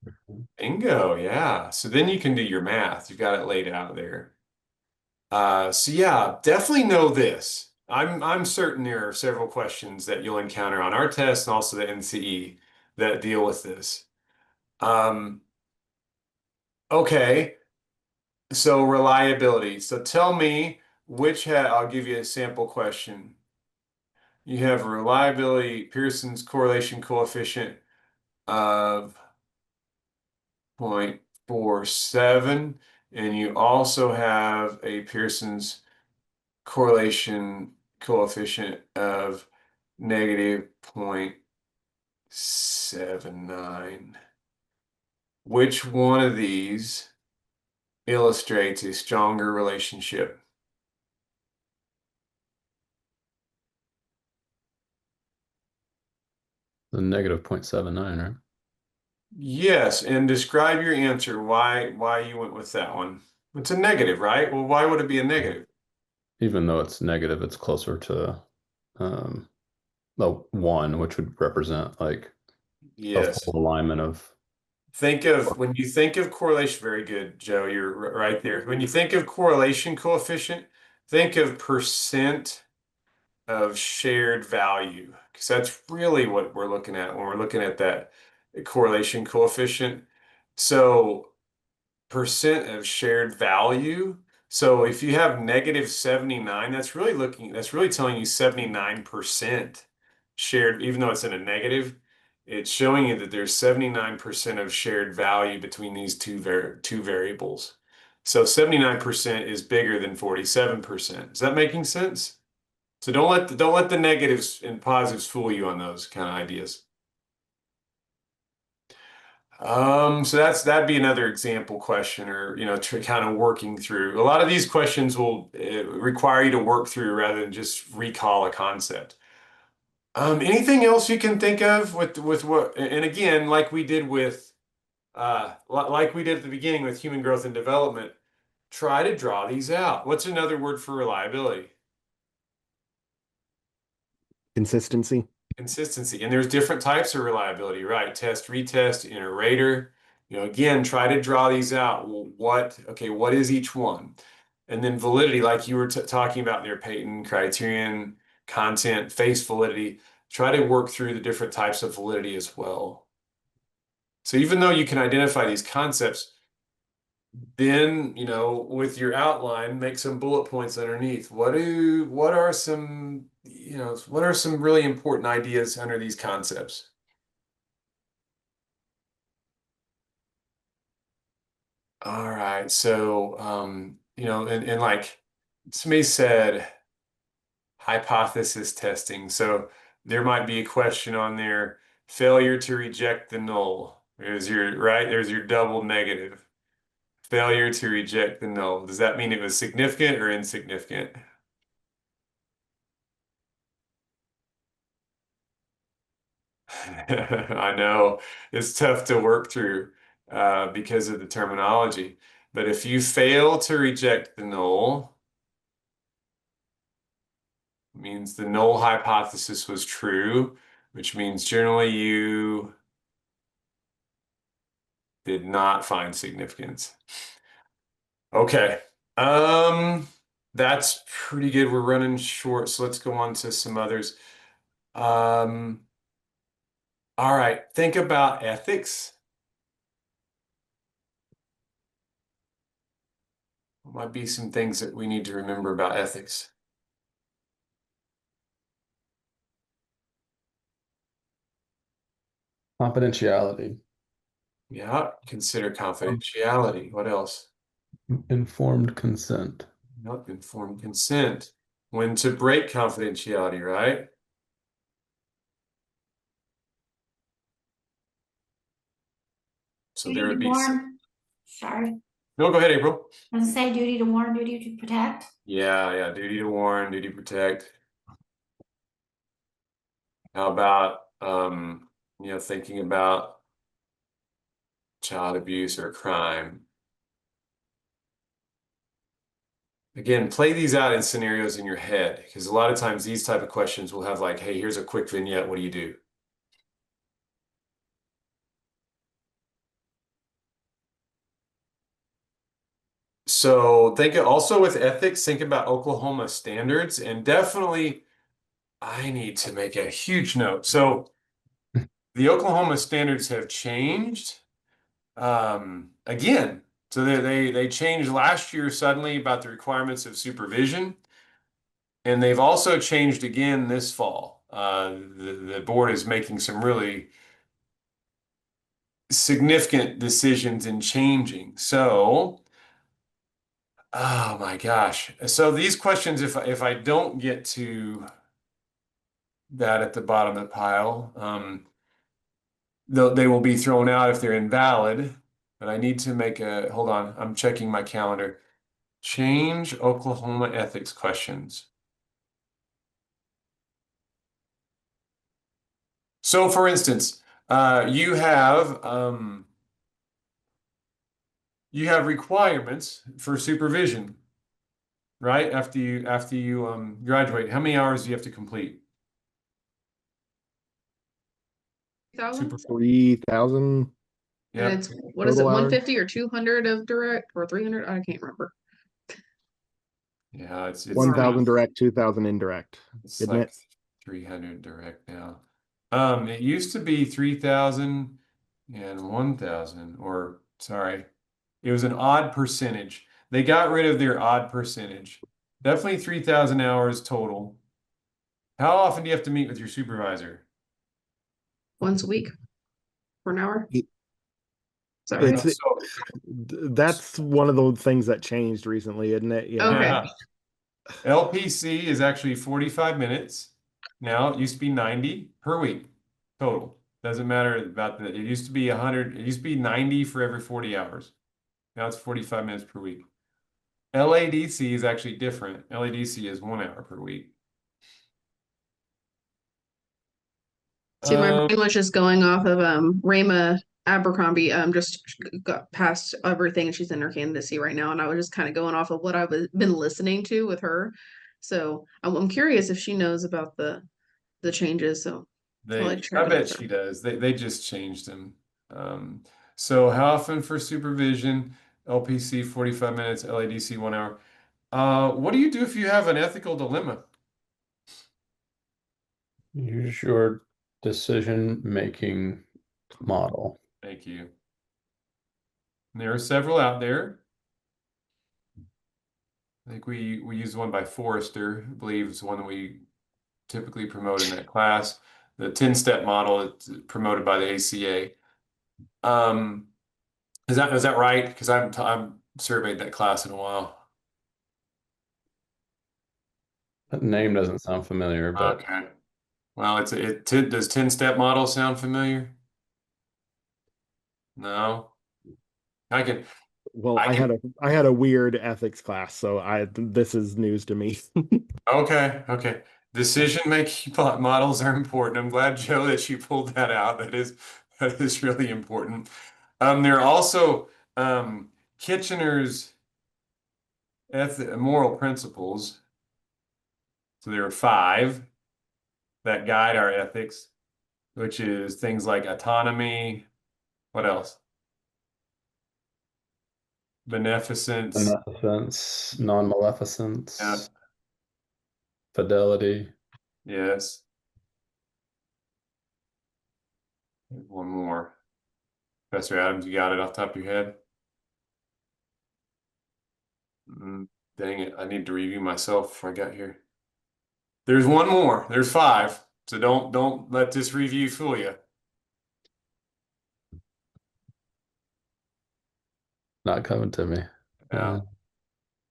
Bingo, yeah. So then you can do your math. You've got it laid out there. So yeah, definitely know this. I'm certain there are several questions that you'll encounter on our test and also the NCE that deal with this. Okay, so reliability. So tell me I'll give you a sample question. You have reliability, Pearson's correlation coefficient of 0.47, and you also have a Pearson's correlation coefficient of negative 0.79. Which one of these illustrates a stronger relationship? The negative 0.79, right? Yes, and describe your answer. Why you went with that one? It's a negative, right? Well, why would it be a negative? Even though it's negative, it's closer to the 1, which would represent like a full alignment of. When you think of correlation, very good, Joe, you're right there. When you think of correlation coefficient, think of percent of shared value, because that's really what we're looking at when we're looking at that correlation coefficient. So percent of shared value. So if you have negative 79, that's really telling you 79% shared, even though it's in a negative, it's showing you that there's 79% of shared value between these two variables. So 79% is bigger than 47%. Is that making sense? So don't let the negatives and positives fool you on those kind of ideas. So that'd be another example question, or kind of working through. A lot of these questions will require you to work through rather than just recall a concept. Anything else you can think of with what? And again, like we did at the beginning with human growth and development, try to draw these out. What's another word for reliability? Consistency. Consistency. And there's different types of reliability, right? Test, retest, inter-rater. Again, try to draw these out. Well, what is each one? And then validity, like you were talking about there, Peyton, criterion, content, face validity. Try to work through the different types of validity as well. So even though you can identify these concepts, then, with your outline, make some bullet points underneath. What are some really important ideas under these concepts? All right. So, and like somebody said, hypothesis testing. So there might be a question on there, failure to reject the null. There's your double negative. Failure to reject the null. Does that mean it was significant or insignificant? I know it's tough to work through because of the terminology. But if you fail to reject the null, it means the null hypothesis was true, which means generally you did not find significance. Okay. That's pretty good. We're running short, so let's go on to some others. All right, think about ethics. What might be some things that we need to remember about ethics? Confidentiality. Yeah, consider confidentiality. What else? Informed consent. Nope, informed consent. When to break confidentiality, right? So there would be some. Sorry. No, go ahead, April. I was gonna say duty to warn, duty to protect. Yeah, duty to warn, duty to protect. How about thinking about child abuse or crime? Again, play these out in scenarios in your head, because a lot of times these type of questions will have like, hey, here's a quick vignette, what do you do? So also with ethics, think about Oklahoma standards, and definitely I need to make a huge note. So the Oklahoma standards have changed again. So they changed last year suddenly about the requirements of supervision, and they've also changed again this fall. The board is making some really significant decisions in changing. So, oh my gosh. So these questions, if I don't get to that at the bottom of the pile, they will be thrown out if they're invalid. But I need to make hold on, I'm checking my calendar. Change Oklahoma ethics questions. So for instance, you have requirements for supervision, right? After you graduate, how many hours do you have to complete? 3,000. Yeah. And it's, what is it, Total hours? 150 or 200 of direct or 300? I can't remember. Yeah, it's 1,000 direct, 2,000 indirect, it's isn't like it? 300 direct now. It used to be 3,000 and 1,000, or sorry, it was an odd percentage. They got rid of their odd percentage. Definitely 3,000 hours total. How often do you have to meet with your supervisor? Once a week for an hour. It- Is that right? It's So, that's one of the things that changed recently, isn't it? Yeah. Okay. yeah. LPC is actually 45 minutes. Now it used to be 90 per week total. Doesn't matter about it used to be 100, it used to be 90 for every 40 hours. Now it's 45 minutes per week. LADC is actually different. LADC is 1 hour per week. See, my brain was just going off of Rama Abercrombie just got past everything and she's in her candidacy right now, and I was just kind of going off of what I've been listening to with her. So I'm curious if she knows about the changes. So I'll like share I that bet with her. she does. They just changed them. So how often for supervision? LPC 45 minutes, LADC 1 hour. What do you do if you have an ethical dilemma? Use your decision-making model. Thank you. There are several out there. I think we use one by Forrester, I believe it's one that we typically promote in that class. The 10-step model is promoted by the ACA. Is that right? Because I'm surveyed that class in a while. That name doesn't sound familiar, but Okay. Well, does 10-step model sound familiar? No. I can Well, I can I had a weird ethics class, so this is news to me. Okay. Decision-making models are important. I'm glad, Joe, that you pulled that out. That is really important. There are also Kitchener's moral principles. So there are 5 that guide our ethics, which is things like autonomy. What else? Beneficence. beneficence, non-maleficence, Yeah. fidelity. Yes. One more. Professor Adams, you got it off the top of your head? Dang it. I need to review myself before I got here. There's one more. There's 5. So don't let this review fool you. Not coming to me. Yeah.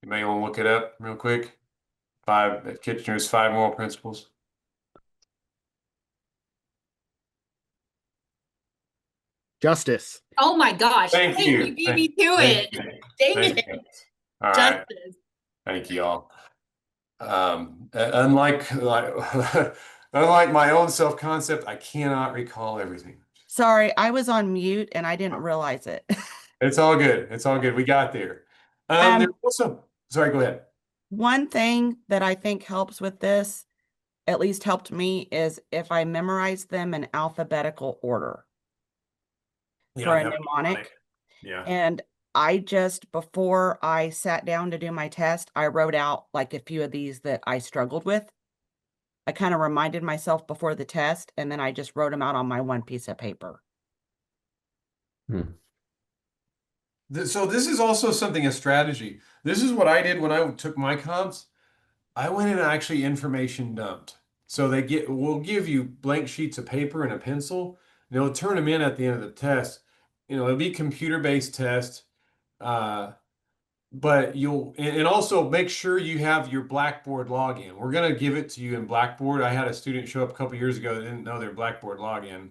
You may want to look it up real quick. Kitchener's 5 moral principles. Justice. Oh my gosh. Thank you. You beat me to Thank it. you. Dang Thank it. you. All right. Justice. Thank you all. Unlike unlike my own self-concept, I cannot recall everything. Sorry, I was on mute and I didn't realize it. It's all good. It's all good. We got there. There's also, sorry, go ahead. One thing that I think helps with this, at least helped me, is if I memorize them in alphabetical order for a mnemonic. Yeah. And before I sat down to do my test, I wrote out like a few of these that I struggled with. I kind of reminded myself before the test, and then I just wrote them out on my one piece of paper. So this is also a strategy. This is what I did when I took my comps. I went and actually information dumped. So we'll give you blank sheets of paper and a pencil. And they'll turn them in at the end of the test. It'll be computer-based test. But and also make sure you have your Blackboard login. We're going to give it to you in Blackboard. I had a student show up a couple years ago that didn't know their Blackboard login.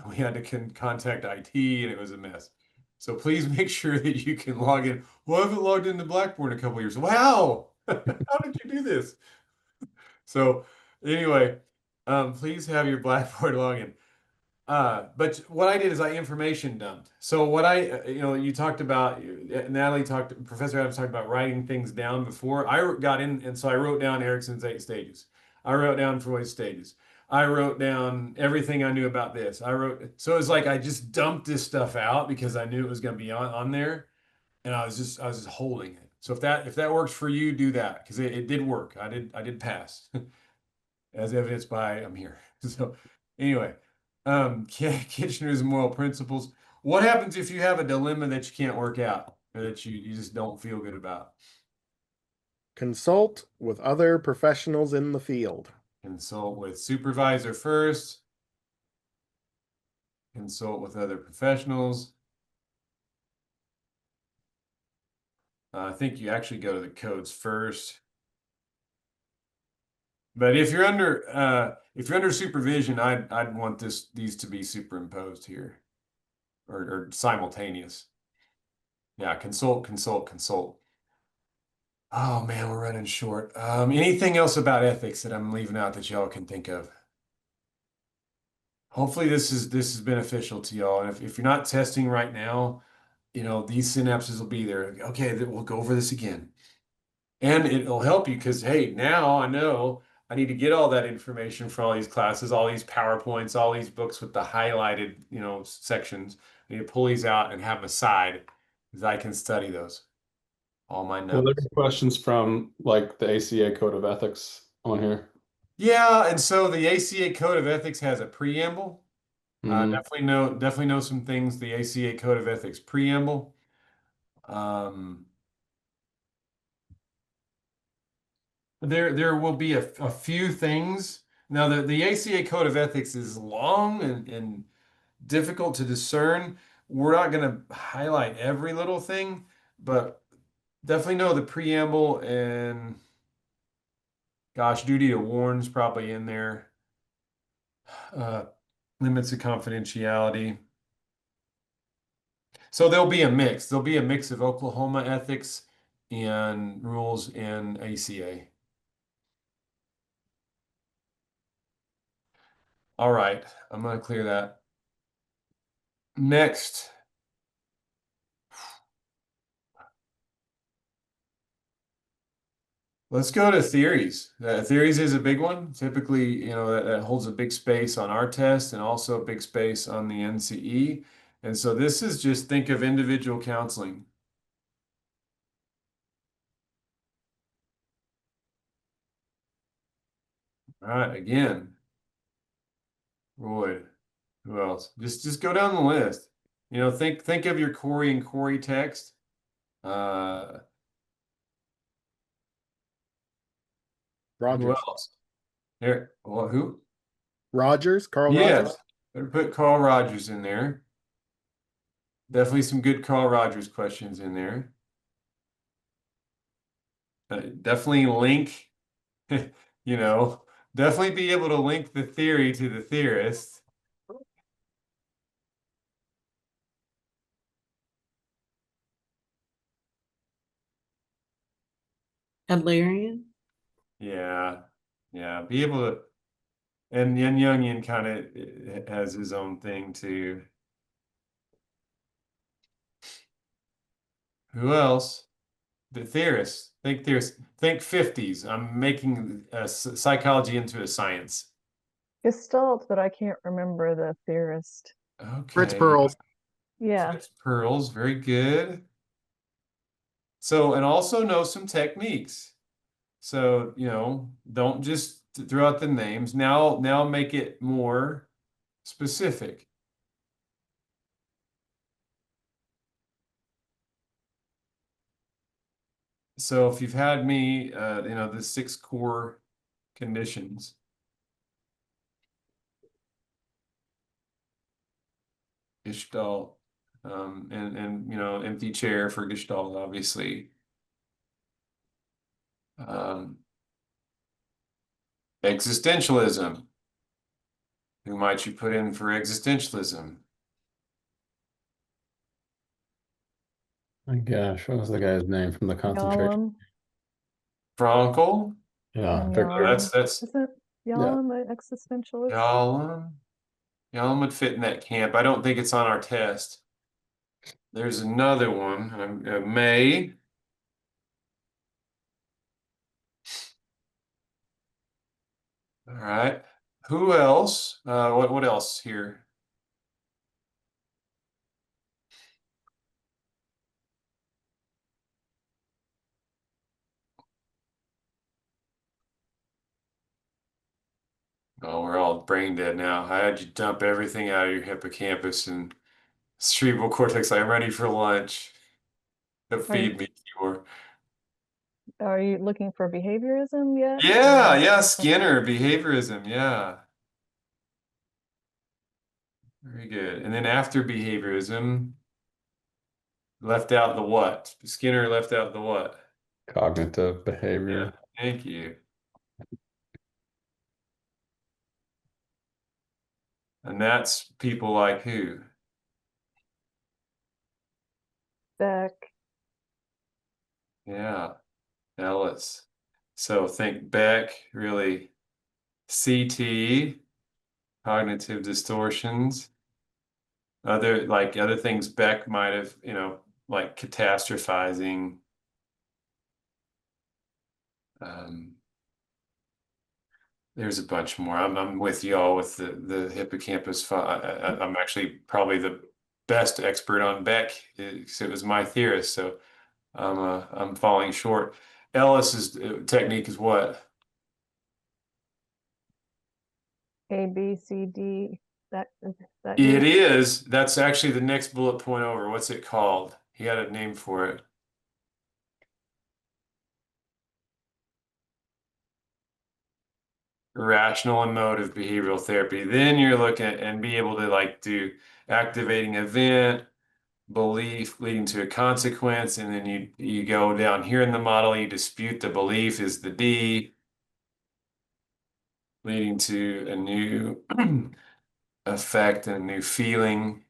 We had to contact IT and it was a mess. So please make sure that you can log in. Well, I haven't logged into Blackboard in a couple years. Wow. How did you do this? So anyway, please have your Blackboard login. But what I did is I information dumped. So what you talked about, Professor Adams talked about writing things down before. I got in, and so I wrote down Erickson's 8 stages. I wrote down Freud's stages. I wrote down everything I knew about this. So it's like I just dumped this stuff out because I knew it was going to be on there, and I was just holding it. So if that works for you, do that because it did work. I did pass, as evidenced by I'm here. So anyway, Kitchener's moral principles. What happens if you have a dilemma that you can't work out or that you just don't feel good about? Consult with other professionals in the field. Consult with supervisor first. Consult with other professionals. I think you actually go to the codes first. But if you're under supervision, I'd want these to be superimposed here or simultaneous. Yeah, consult, consult, consult. Oh man, we're running short. Anything else about ethics that I'm leaving out that y'all can think of? Hopefully this is beneficial to y'all. And if you're not testing right now, these synapses will be there. Okay, we'll go over this again. And it'll help you because, hey, now I know I need to get all that information for all these classes, all these PowerPoints, all these books with the highlighted, sections. I need to pull these out and have them aside because I can study those. All my Well, notes. there are questions from like the ACA Code of Ethics on here. Yeah, and so the ACA Code of Ethics has a preamble. Mhm. Definitely know some things. The ACA Code of Ethics preamble. There will be a few things. Now the ACA Code of Ethics is long and difficult to discern. We're not going to highlight every little thing, but definitely know the preamble and gosh, duty to warn is probably in there. Uh, limits of confidentiality. So there'll be a mix. There'll be a mix of Oklahoma ethics and rules in ACA. All right, I'm going to clear that. Next. Let's go to theories. Theories is a big one. Typically, that holds a big space on our test and also a big space on the NCE. And so this is just think of individual counseling. All right, again, Roy, who else? Just go down the list. Think of your Corey and Corey text. Who Rogers. else? There. Well, who? Rogers, Carl Yes. Rogers. Better put Carl Rogers in there. Definitely some good Carl Rogers questions in there. Definitely link, definitely be able to link the theory to the theorist. Adlerian. Yeah. Yeah. Be able to, and Yin Youngian kind of has his own thing too. Who else? The theorists. Think theorists. Think 50s. I'm making psychology into a science. Gestalt, but I can't remember the theorist. Fritz Okay. Perls. Yeah. Fritz Perls. Very good. So, and also know some techniques. So, don't just throw out the names. Now make it more specific. So if you've had me, the 6 core conditions. Gestalt, and empty chair for Gestalt, obviously. Existentialism. Who might you put in for existentialism? My gosh, what was the guy's name from the concentration? Yalom. Frankl. Yeah, And very good. That's Isn't Yalom an existentialist? Yalom. Yalom would fit in that camp. I don't think it's on our test. There's another one. May. All right. Who else? What else here? Oh, we're all brain dead now. I had you dump everything out of your hippocampus and cerebral cortex. I'm ready for lunch. Feed me, Cure. Are you looking for behaviorism yet? Yeah, yeah, Skinner, behaviorism, yeah. Very good. And then after behaviorism, left out the what? Skinner left out the what? Cognitive behavior. Yeah, thank you. And that's people like who? Beck. Yeah, Ellis. So think Beck, really CT, cognitive distortions. Other things Beck might have, like catastrophizing. Um, there's a bunch more. I'm with y'all with the hippocampus. I'm actually probably the best expert on Beck because it was my theorist. So I'm falling short. Ellis's technique is what? A, B, C, D. That It you? is. That's actually the next bullet point over. What's it called? He had a name for it. Rational emotive behavioral therapy. Then you're looking at and be able to like do activating event, belief leading to a consequence, and then you go down here in the model, you dispute the belief is the D, leading to a new effect and a new feeling.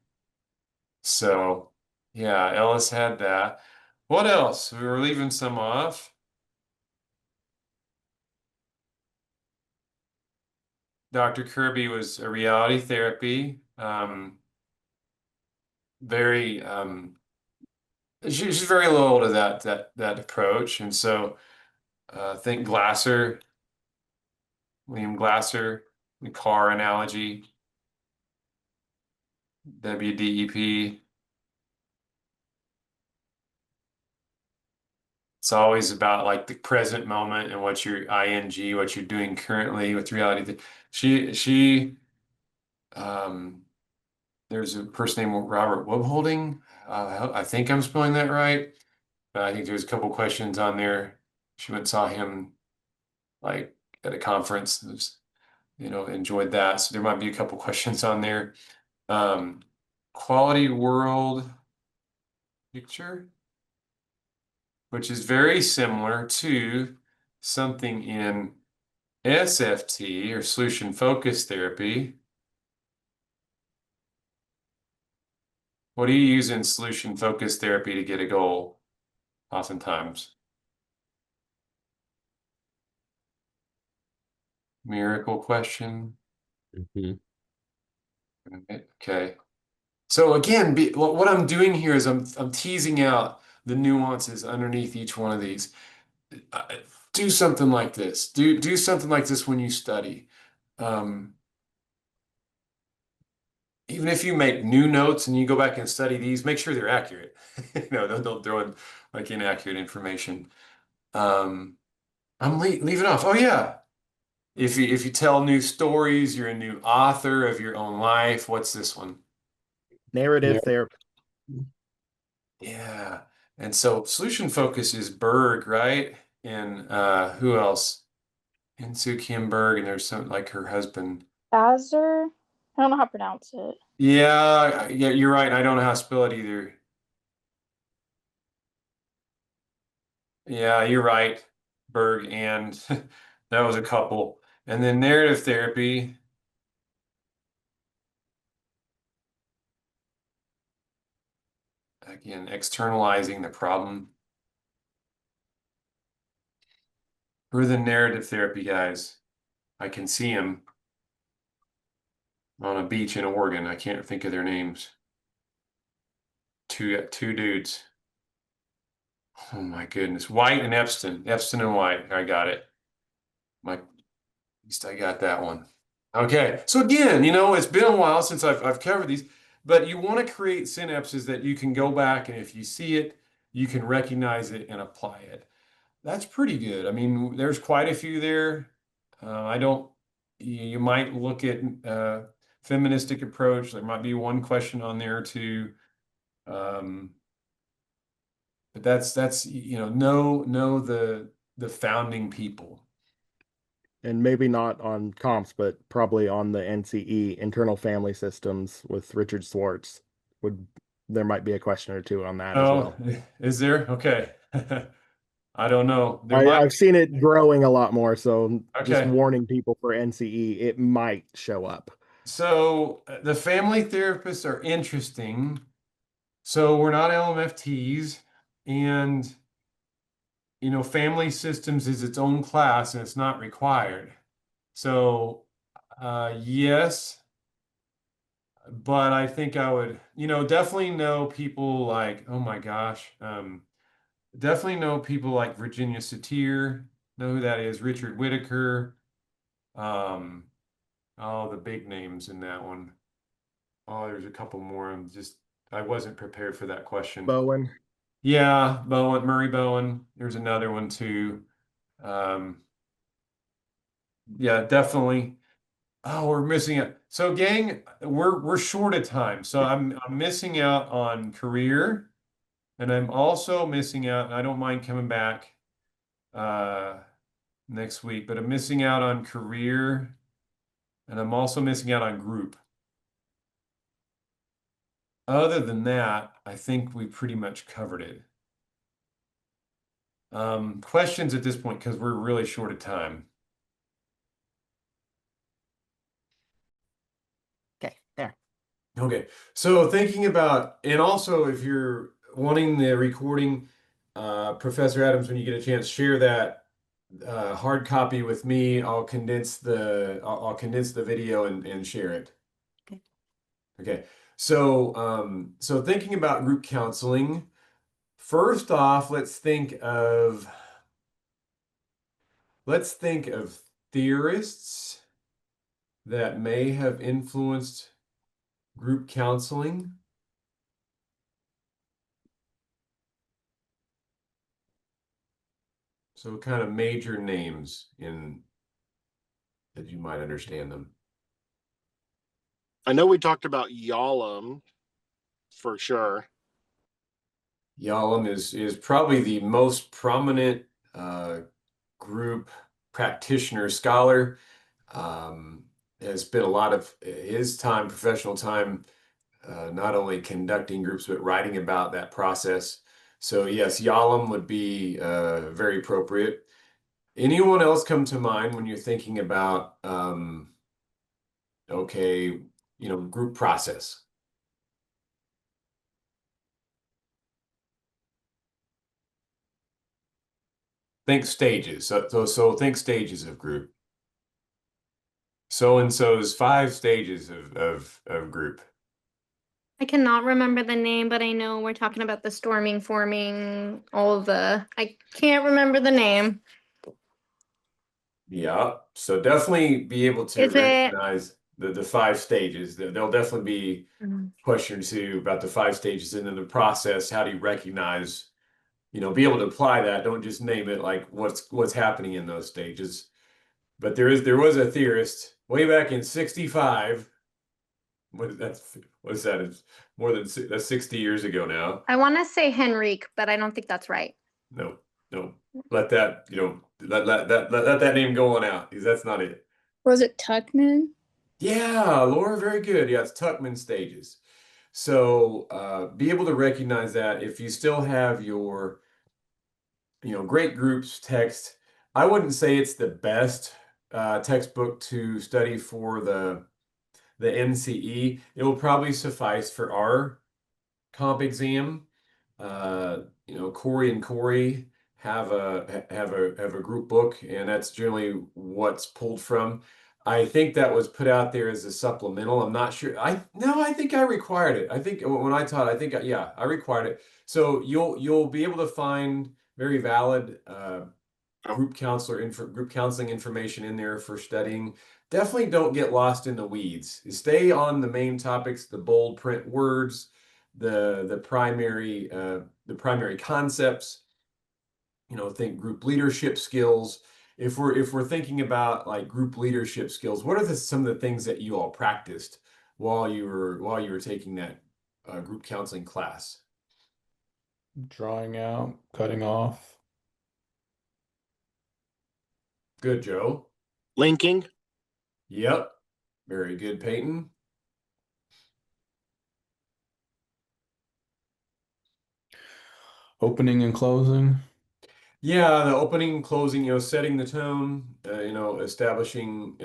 So yeah, Ellis had that. What else? We were leaving some off. Dr. Kirby was a reality therapy. Very she's very loyal to that approach. And so think Glasser, William Glasser, the car analogy, WDEP. It's always about like the present moment and what your ing, what you're doing currently with reality. She um there's a person named Robert Wobholding. I think I'm spelling that right. I think there's a couple questions on there. She went and saw him like at a conference. Enjoyed that. So there might be a couple questions on there. Quality world picture, which is very similar to something in SFT or solution focused therapy. What do you use in solution focused therapy to get a goal? Oftentimes. Miracle question. Mhm. Okay. So again, what I'm doing here is I'm teasing out the nuances underneath each one of these. Uh, Do something like this. Do something like this when you study. Um, Even if you make new notes and you go back and study these, make sure they're accurate. Don't throw in like inaccurate information. Um, I'm leaving off. Oh yeah. If you tell new stories, you're a new author of your own life. What's this one? Narrative therapy. Yeah. And so solution focus is Berg, right? And who else? Insoo Kim Berg, and there's some like her husband. Azure. I don't know how to pronounce it. Yeah, you're right. I don't know how to spell it either. Yeah, you're right. Berg and that was a couple. And then narrative therapy. Again, externalizing the problem. Who are the narrative therapy guys? I can see them on a beach in Oregon. I can't think of their names. Two dudes. Oh my goodness. White and Epstein. Epstein and White. I got it. At least I got that one. Okay. So again, it's been a while since I've covered these, but you want to create synapses that you can go back and if you see it, you can recognize it and apply it. That's pretty good. I mean, there's quite a few there. I don't you might look at feministic approach. There might be one question on there too. But that's know the founding people. And maybe not on comps, but probably on the NCE internal family systems with Richard Swartz. There might be a question or two on that as well. Is there? Okay. I don't know. I've seen it growing a lot more, so just Okay. warning people for NCE, it might show up. So the family therapists are interesting. So we're not LMFTs, and family systems is its own class and it's not required. So yes, but I think I would, definitely know people like, oh my gosh, definitely know people like Virginia Satir, know who that is, Richard Whitaker, all the big names in that one. Oh, there's a couple more. I wasn't prepared for that question. Bowen. Yeah, Bowen, Murray Bowen. There's another one too. Yeah, definitely. Oh, we're missing it. So, gang, we're short of time. So I'm missing out on career, and I'm also missing out, and I don't mind coming back next week, but I'm missing out on career, and I'm also missing out on group. Other than that, I think we pretty much covered it. Questions at this point, because we're really short of time. Okay, there. Okay, so thinking about, and also if you're wanting the recording, Professor Adams, when you get a chance, share that hard copy with me. I'll condense the video and share it. Okay. Okay. So thinking about group counseling, first off, let's think of theorists that may have influenced group counseling. So kind of major names that you might understand them. I know we talked about Yalom for sure. Yalom is probably the most prominent group practitioner scholar. Has spent a lot of his time, professional time, not only conducting groups, but writing about that process. So yes, Yalom would be very appropriate. Anyone else come to mind when you're thinking about, okay, group process? Think stages. So think stages of group. So and so's 5 stages of group. I cannot remember the name, but I know we're talking about the storming, forming, I can't remember the name. Yeah, so definitely be able to Is it- recognize the 5 stages. There'll definitely be question or two about the 5 stages, and then the process. How do you recognize, be able to apply that? Don't just name it like what's happening in those stages. But there was a theorist way back in 65. What is that? It's more than that's 60 years ago now. I want to say Henrique, but I don't think that's right. No. Let that, let that name go on out, because that's not it. Was it Tuckman? Yeah, Laura, very good. Yeah, it's Tuckman stages. So be able to recognize that if you still have your, great groups text. I wouldn't say it's the best textbook to study for the NCE. It will probably suffice for our comp exam. Corey and Corey have a group book, and that's generally what's pulled from. I think that was put out there as a supplemental. I'm not sure. I think I required it. I think when I taught, I required it. So you'll be able to find very valid group counseling information in there for studying. Definitely don't get lost in the weeds. Stay on the main topics, the bold print words, the primary concepts. Think group leadership skills. if we're thinking about like group leadership skills, what are some of the things that you all practiced while you were taking that group counseling class? Drawing out, cutting off. Good, Joe. Linking. Yep. Very good, Peyton. Opening and closing. Yeah, the opening and closing, setting the tone, establishing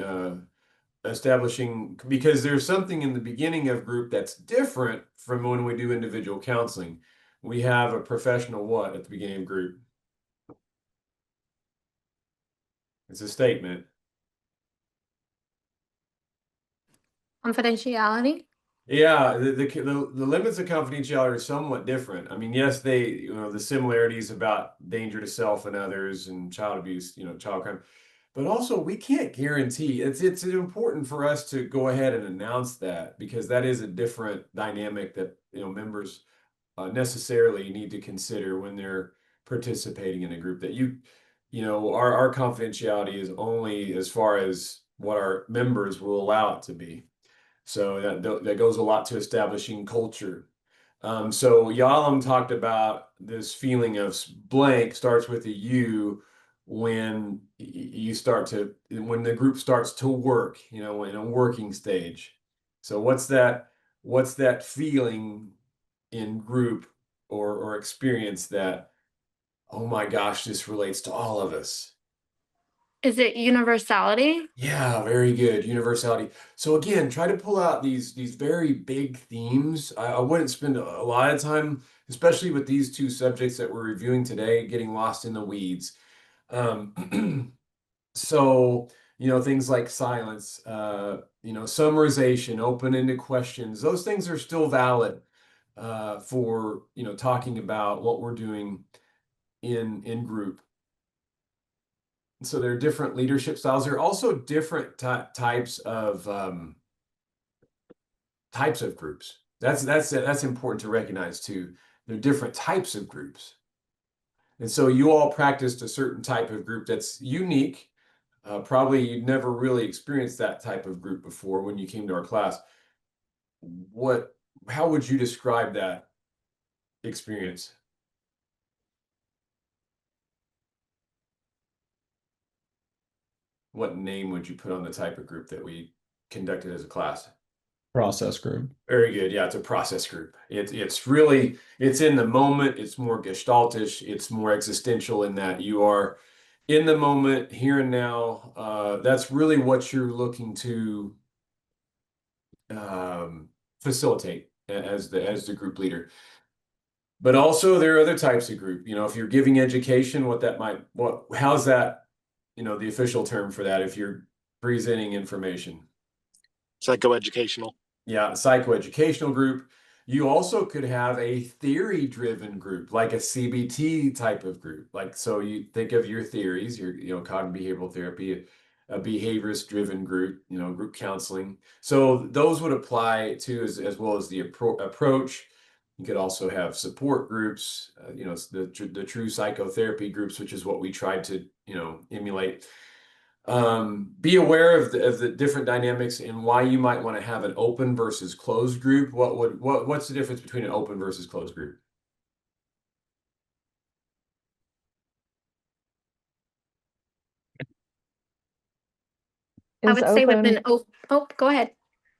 because there's something in the beginning of group that's different from when we do individual counseling. We have a professional what at the beginning of group? It's a statement. Confidentiality. Yeah, the limits of confidentiality are somewhat different. I mean, yes, the similarities about danger to self and others and child abuse, child crime, but also we can't guarantee. It's important for us to go ahead and announce that because that is a different dynamic that, members necessarily need to consider when they're participating in a group that our confidentiality is only as far as what our members will allow it to be. So that goes a lot to establishing culture. So Yalom talked about this feeling of blank starts with a U when when the group starts to work, in a working stage. So what's that feeling in group or experience that, oh my gosh, this relates to all of us? Is it universality? Yeah, very good. Universality. So again, try to pull out these very big themes. I wouldn't spend a lot of time, especially with these two subjects that we're reviewing today, getting lost in the weeds. So, things like silence, summarization, open-ended questions, those things are still valid for, talking about what we're doing in group. So there are different leadership styles. There are also different types of groups. That's important to recognize too. There are different types of groups, and so you all practiced a certain type of group that's unique. Probably you'd never really experienced that type of group before when you came to our class. How would you describe that experience? What name would you put on the type of group that we conducted as a class? Process group. Very good. Yeah, it's a process group. It's in the moment. It's more gestaltish. It's more existential in that you are in the moment, here and now. That's really what you're looking to facilitate as the group leader. But also there are other types of group. If you're giving education, how's that, the official term for that if you're presenting information? Psychoeducational. Yeah, psychoeducational group. You also could have a theory-driven group, like a CBT type of group. So you think of your theories, your cognitive behavioral therapy, a behaviorist-driven group, group counseling. So those would apply to as well as the approach. You could also have support groups, the true psychotherapy groups, which is what we tried to, emulate. Be aware of the different dynamics and why you might want to have an open versus closed group. What's the difference between an open versus closed group? I would say with an go ahead.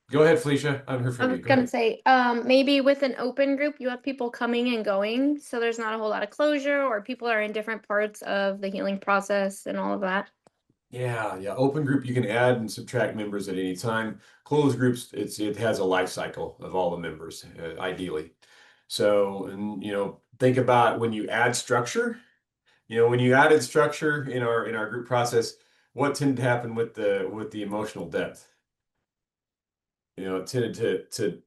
Go ahead, Felicia. I'm here for I you. was Go gonna ahead. say, maybe with an open group, you have people coming and going, so there's not a whole lot of closure, or people are in different parts of the healing process and all of that. Yeah. Open group, you can add and subtract members at any time. Closed groups, it has a life cycle of all the members, ideally. So, and think about when you add structure. When you added structure in our group process, what tended to happen with the emotional depth? It tended to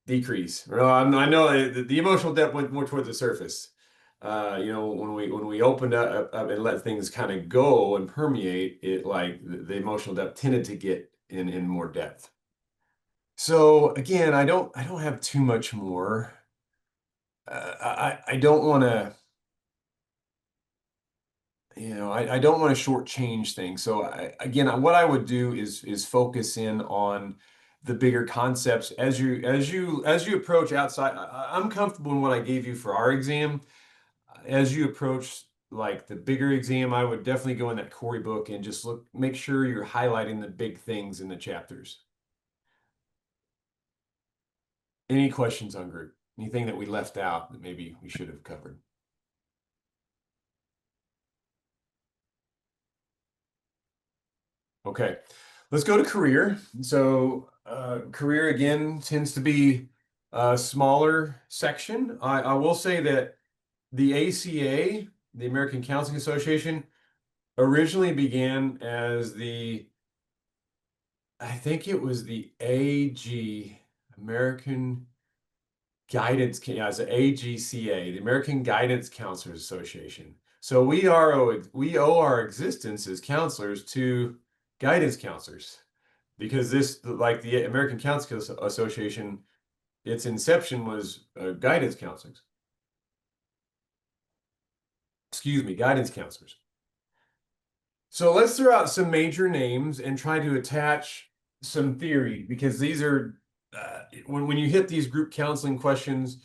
decrease. Well, I know the emotional depth went more towards the surface. When we opened up and let things kind of go and permeate, it like the emotional depth tended to get in more depth. So again, I don't have too much more. I don't want to. I don't want to shortchange things. So again, what I would do is focus in on the bigger concepts as you approach outside. I'm comfortable in what I gave you for our exam. As you approach like the bigger exam, I would definitely go in that Corey book and just make sure you're highlighting the big things in the chapters. Any questions on group? Anything that we left out that maybe we should have covered? Okay, let's go to career. So career again tends to be a smaller section. I will say that the ACA, the American Counseling Association, originally began as I think it was the AG, American Guidance, as the AGCA, the American Guidance Counselors Association. So we owe our existence as counselors to guidance counselors, because this, like the American Counseling Association, its inception was guidance counselors. Excuse me, guidance counselors. So let's throw out some major names and try to attach some theory, because these are when you hit these group counseling questions,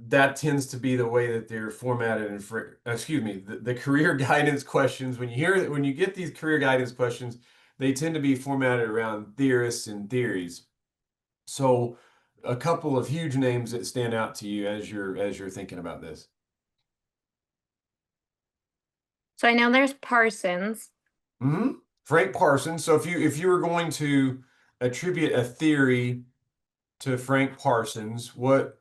that tends to be the way that they're formatted. And excuse me, the career guidance questions, when you get these career guidance questions, they tend to be formatted around theorists and theories. So a couple of huge names that stand out to you as you're thinking about this. So I know there's Parsons. Frank Parsons. So if you were going to attribute a theory to Frank Parsons, what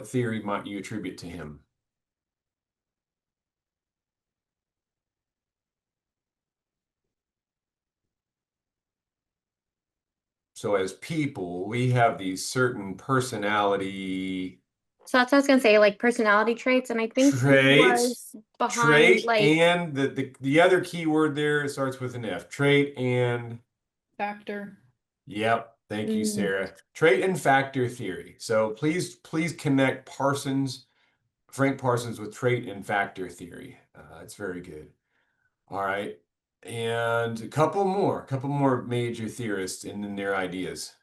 theory might you attribute to him? So as people, we have these certain personality So that's what I was gonna say, like personality traits, and I think he traits, was behind like and the other key word there starts with an F. Trait and Factor. Yep. Thank you, Sarah. Trait and factor theory. So please connect Frank Parsons with trait and factor theory. It's very good. All right. And a couple more major theorists in their ideas.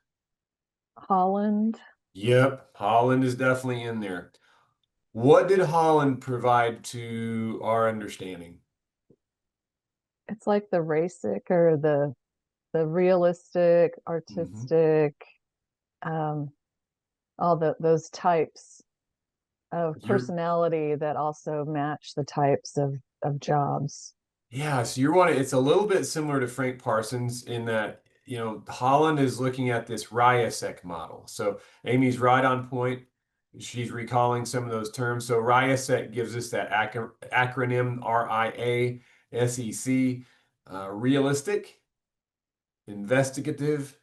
Holland. Yep. Holland is definitely in there. What did Holland provide to our understanding? It's like the RASIC or the realistic, artistic, all those types of personality that also match the types of jobs. Yeah, so it's a little bit similar to Frank Parsons in that, Holland is looking at this RIASEC model. So Amy's right on point. She's recalling some of those terms. So RIASEC gives us that acronym RIASEC, realistic, investigative,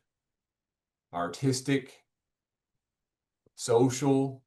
artistic, social,